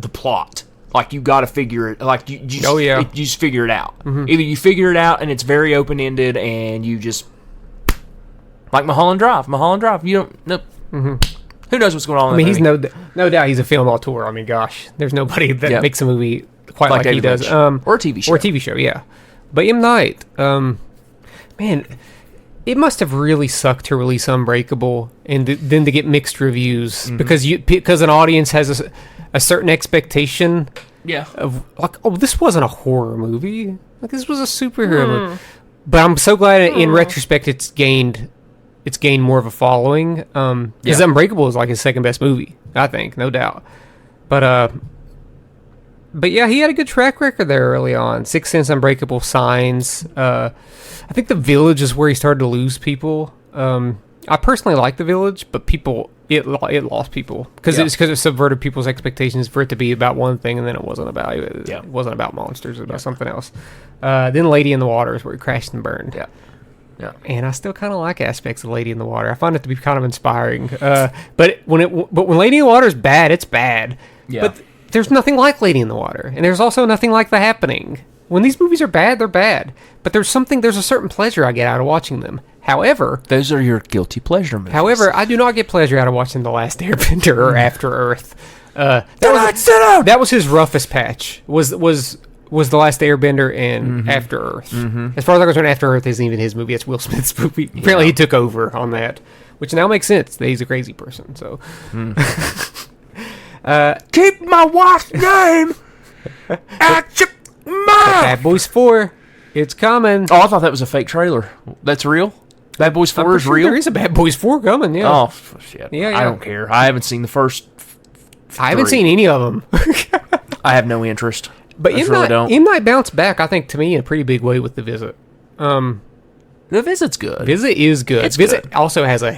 the plot. Like, you got to figure it. Like, you just, you just figure it out. Mm-hmm. Either you figure it out and it's very open ended, and you just like Mulholland Drive. You don't. Nope. Mm-hmm. Who knows what's going on? I mean, he's no doubt he's a film auteur. I mean, gosh, there's nobody that makes a movie quite like he does. Or a TV show. Or a TV show, yeah. But M. Night, man, it must have really sucked to release Unbreakable and then to get mixed reviews because an audience has a certain expectation. Yeah. Of like, oh, this wasn't a horror movie. Like, this was a superhero movie. But I'm so glad in retrospect it's gained more of a following. Because Unbreakable is like his second best movie, I think, no doubt. But yeah, he had a good track record there early on. Sixth Sense, Unbreakable, Signs. I think The Village is where he started to lose people. I personally like The Village, but it lost people because it subverted people's expectations for it to be about one thing, and then it wasn't about it. It wasn't about monsters; it was about something else. Then Lady in the Water is where it crashed and burned. Yeah. And I still kind of like aspects of Lady in the Water. I find it to be kind of inspiring. But when Lady in the Water is bad, it's bad. Yeah. But there's nothing like Lady in the Water, and there's also nothing like The Happening. When these movies are bad, they're bad. But there's a certain pleasure I get out of watching them. However, those are your guilty pleasure movies. However, I do not get pleasure out of watching The Last Airbender or After Earth. That was his roughest patch. Was The Last Airbender and After Earth. As far as I go, After Earth isn't even his movie; it's Will Smith's movie. Apparently, he took over on that, which now makes sense. That he's a crazy person. So, keep my wife's name at your mouth. Bad Boys 4, it's coming. Oh, I thought that was a fake trailer. That's real. Bad Boys 4 is real. There is a Bad Boys 4 coming. Yeah. Oh shit. Yeah. I don't care. I haven't seen the first. I haven't seen any of them. I have no interest. But M. Night bounced back, I think, to me in a pretty big way with The Visit. The Visit's good. Visit is good. It's Visit good. also has a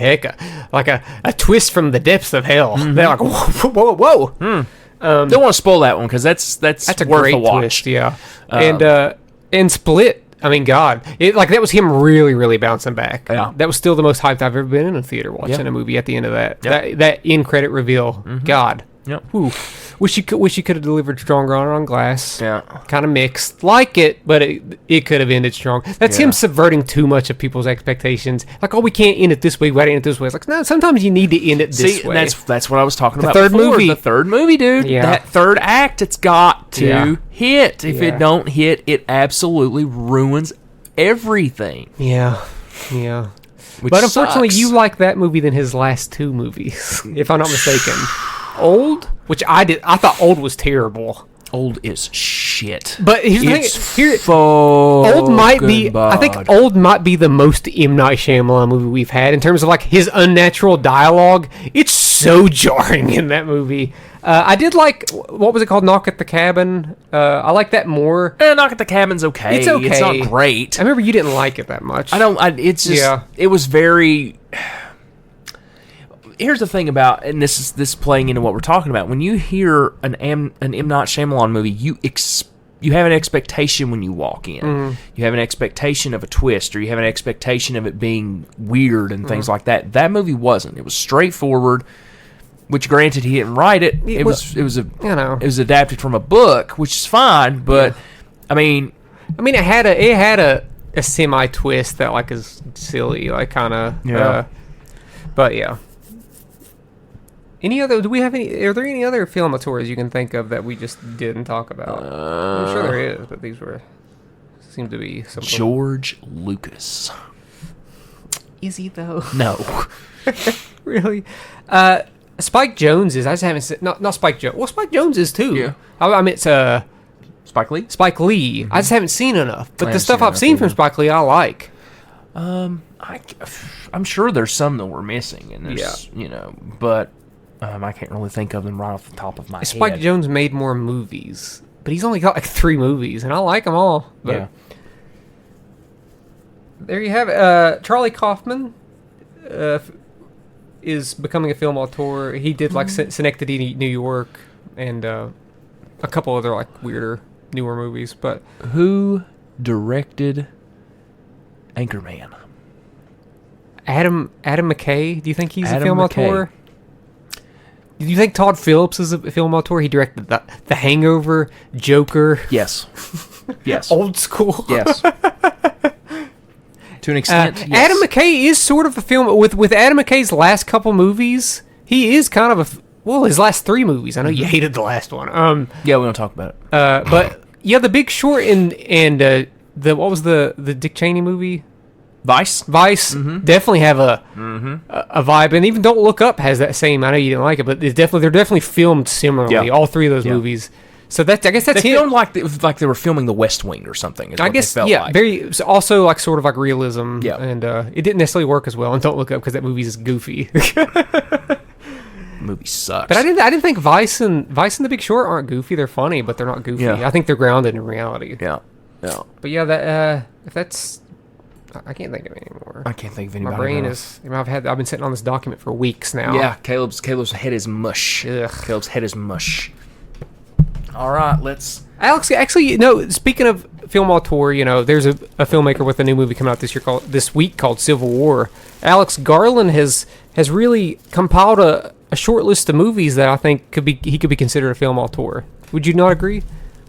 twist from the depths of hell. They're like, whoa. Don't want to spoil that one because that's a worth great a watch. twist, yeah. And Split, I mean, God, that was him really, really bouncing back. Yeah. That was still the most hyped I've ever been in a theater watching a movie. At the end of that, that in credit reveal, God, Yep. whew. Wish you could have delivered stronger on glass. Yeah. Kind of mixed. Like it, but it could have ended strong. That's him subverting too much of people's expectations. Like, oh, we can't end it this way. We gotta end it this way. It's like, no, sometimes you need to end it this way. That's what I was talking about third before. movie. The third movie, dude. Yeah. That third act, it's got to hit. If Yeah. it don't hit, it absolutely ruins everything. Yeah. Yeah. Which But unfortunately, sucks. you like that movie than his last two movies, if I'm not mistaken. Old, which I did. I thought Old was terrible. Old is shit. But here's the It's thing. Here, fucking Old might be. I think bad. Old might be the most M. Night Shyamalan movie we've had in terms of like his unnatural dialogue. It's so jarring in that movie. I did like, what was it called? Knock at the Cabin. I like that more. Knock at the Cabin's okay. It's okay. It's not great. I remember you didn't like it that much. It's just. It was very. Here's the thing about, and this is playing into what we're talking about. When you hear an M. Night Shyamalan movie, you have an expectation when you walk in. Mm-hmm. You have an expectation of a twist, or you have an expectation of it being weird and things like that. That movie wasn't. It was straightforward. Which, granted, he didn't write it. It was adapted from a book, which is fine. But I mean, it had a semi twist that like is silly, like kind of. But yeah. Any other? Do we have any? Are there any other film auteurs you can think of that we just didn't talk about? I'm sure there is, but these seem to be some. George Lucas. Is he though? No. Really? Spike Jonze is. I just haven't seen. Not Spike Jonze. Well, Spike Jonze is too. Yeah. I mean, it's Spike Lee. Spike Lee. Mm-hmm. I just haven't seen enough. But the stuff seen I've seen from Spike Lee, I like. I'm sure there's some that we're missing in this. But I can't really think of them right off the top of my Spike head. Jonze made more movies, but he's only got like 3 movies, and I like them all. But Yeah. There you have it. Charlie Kaufman is becoming a film auteur. He did like Synecdoche, New York, and a couple other like weirder, newer movies. But Who directed Anchorman? Adam McKay, do you think he's a Adam film McKay. auteur? Do you think Todd Phillips is a film auteur? He directed The Hangover, Joker. Yes. Yes. Old school. Yes. To an extent, yes. Adam McKay is sort of a film with Adam McKay's last couple movies. He is kind of his last 3 movies. I know you hated the last one. Yeah, we don't talk about it. But yeah, The Big Short and the what was the Dick Cheney movie? Vice. Definitely have a vibe, and even Don't Look Up has that same. I know you didn't like it, but they're definitely filmed similarly. Yeah. All 3 of those movies. So I guess that's They him. filmed like they were filming The West Wing or something. Is I what guess they felt like. very also like sort of like realism. Yeah. And it didn't necessarily work as well. And Don't Look Up because that movie is goofy. The movie sucks. But I didn't think Vice and The Big Short aren't goofy. They're funny, but they're not goofy. Yeah. I think they're grounded in reality. Yeah. Yeah. But yeah, that if that's. I can't think of it anymore. I can't think of anybody. My brain else. is. I've been sitting on this document for weeks now. Yeah, Caleb's head is mush. Ugh. Caleb's head is mush. All right, let's. Alex, actually, speaking of film auteur, there's a filmmaker with a new movie coming out this week called Civil War. Alex Garland has really compiled a short list of movies that I think he could be considered a film auteur. Would you not agree?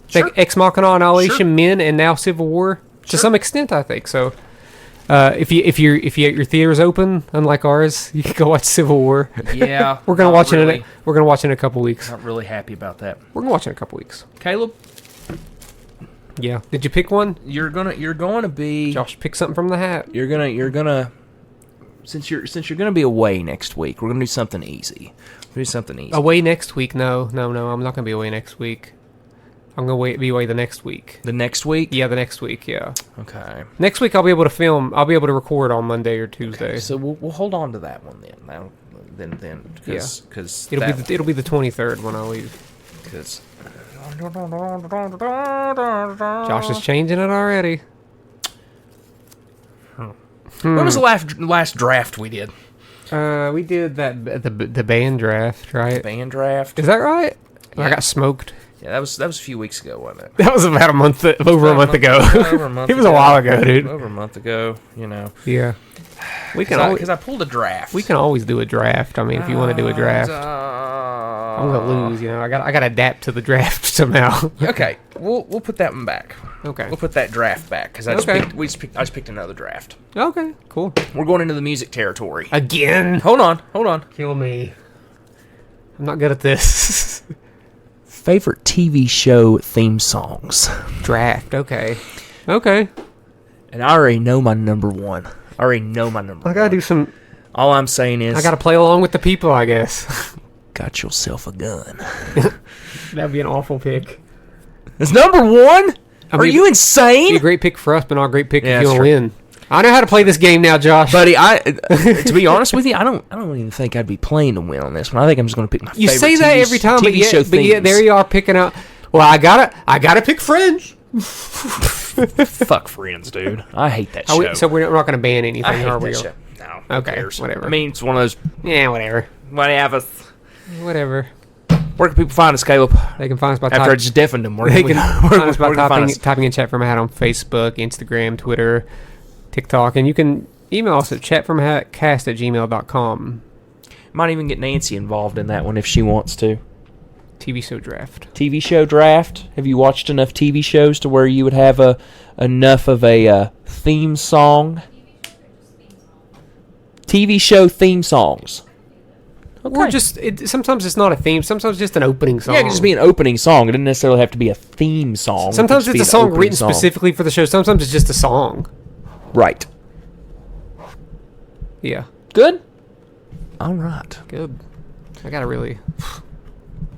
Sure. Like Ex Machina, Annihilation, Sure. Men, and now Civil War to Sure. some extent, I think so. If your theater's open, unlike ours, you can go watch Civil War. Yeah, We're gonna not watch really. We're gonna watch it in a couple weeks. Not really happy about that. We're gonna watch it in a couple weeks. Caleb, Yeah. Did you pick one? you're gonna be. Josh, pick something from the hat. You're gonna. Since you're gonna be away next week, we're gonna do something easy. Away next week? No. I'm not gonna be away next week. I'm gonna be away the next week. The next week? Yeah, the next week. Yeah. Okay. Next week I'll be able to film. I'll be able to record on Monday or Tuesday. Okay, so we'll hold on to that one then. Because It'll be the 23rd when I leave. because Josh is changing it already. when was the last draft we did? We did that the band draft, right? Band draft. Is that right? I Yeah. got smoked. Yeah, that was a few weeks ago, wasn't it? That was about over a month ago. Over a month It was a while ago, dude. Over a month ago, Yeah. We can always because I pulled a draft. do a draft. I mean, if you want to do a draft. I'm gonna lose. I got to adapt to the draft somehow. Okay, we'll put that one back. Okay. We'll put that draft back because I just picked another draft. Okay. Cool. We're going into the music territory. Again. Hold on. Kill me. I'm not good at this. Favorite TV show theme songs. Draft. Okay. And I already know my number one. I gotta do some. All I'm saying is, I gotta play along with the people, I guess. got yourself a gun. That'd be an awful pick. It's number one. Are you insane? Be a great pick for us, but not a great pick Yeah, if you want that's to win. I know how to play this game now, Josh. Buddy, to be honest with you, I don't even think I'd be playing to win on this one. I think I'm just going to pick my You favorite say that TV every time, TV show but yet there you are picking out. Well, I gotta pick Friends. Fuck Friends, dude. I hate that show. So we're not going to ban I anything, hate are we? that show. No. Who Okay, cares? whatever. I mean, it's one of those. Yeah, whatever. Whatever. Where can people find us, Caleb? They can find us by After I just deafened them, where They can can we, find us by where can we find us? typing in Chat From a Hat on Facebook, Instagram, Twitter, TikTok, and you can email us at chatfromhatcast@gmail.com. Might even get Nancy involved in that one if she wants to. TV show draft. TV show draft. Have you watched enough TV shows to where you would have enough of a theme song? TV show theme songs. Okay. Or just sometimes it's not a theme. Sometimes it's just an opening song. Yeah, it can just be an opening song. It doesn't necessarily have to be a theme song. Sometimes It could it's a just be an song opening written song. specifically for the show. Sometimes it's just a song. Right. Yeah. Good. All right. Good. I gotta really.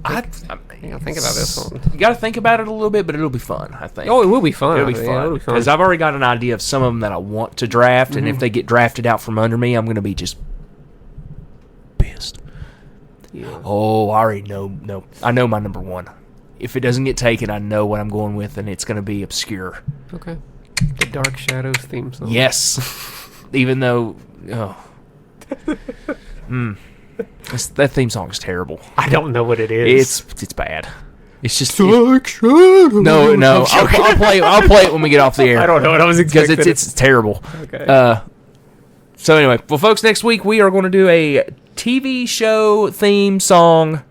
I think about this one. You got to think about it a little bit, but it'll be fun. I think. Oh, it will be fun. It'll be Yeah, fun it'll be fun. because I've already got an idea of some of them that I want to draft, and if they get drafted out from under me, I'm going to be just pissed. Yeah. Oh, I already know. No, I know my number one. If it doesn't get taken, I know what I'm going with, and it's going to be obscure. Okay. The Dark Shadows theme song. Yes, even though, that theme song is terrible. I don't know what it is. It's bad. It's just Dark Shadows. no. I'll play it when we get off the air. I don't know what I was because expecting. it's terrible. Okay. So anyway, well, folks, next week we are going to do a TV show theme song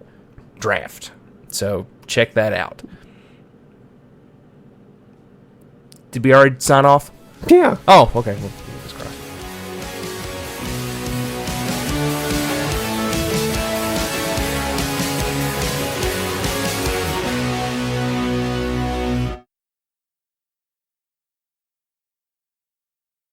draft. So check that out. Did we already sign off? Yeah. Oh, okay. Well,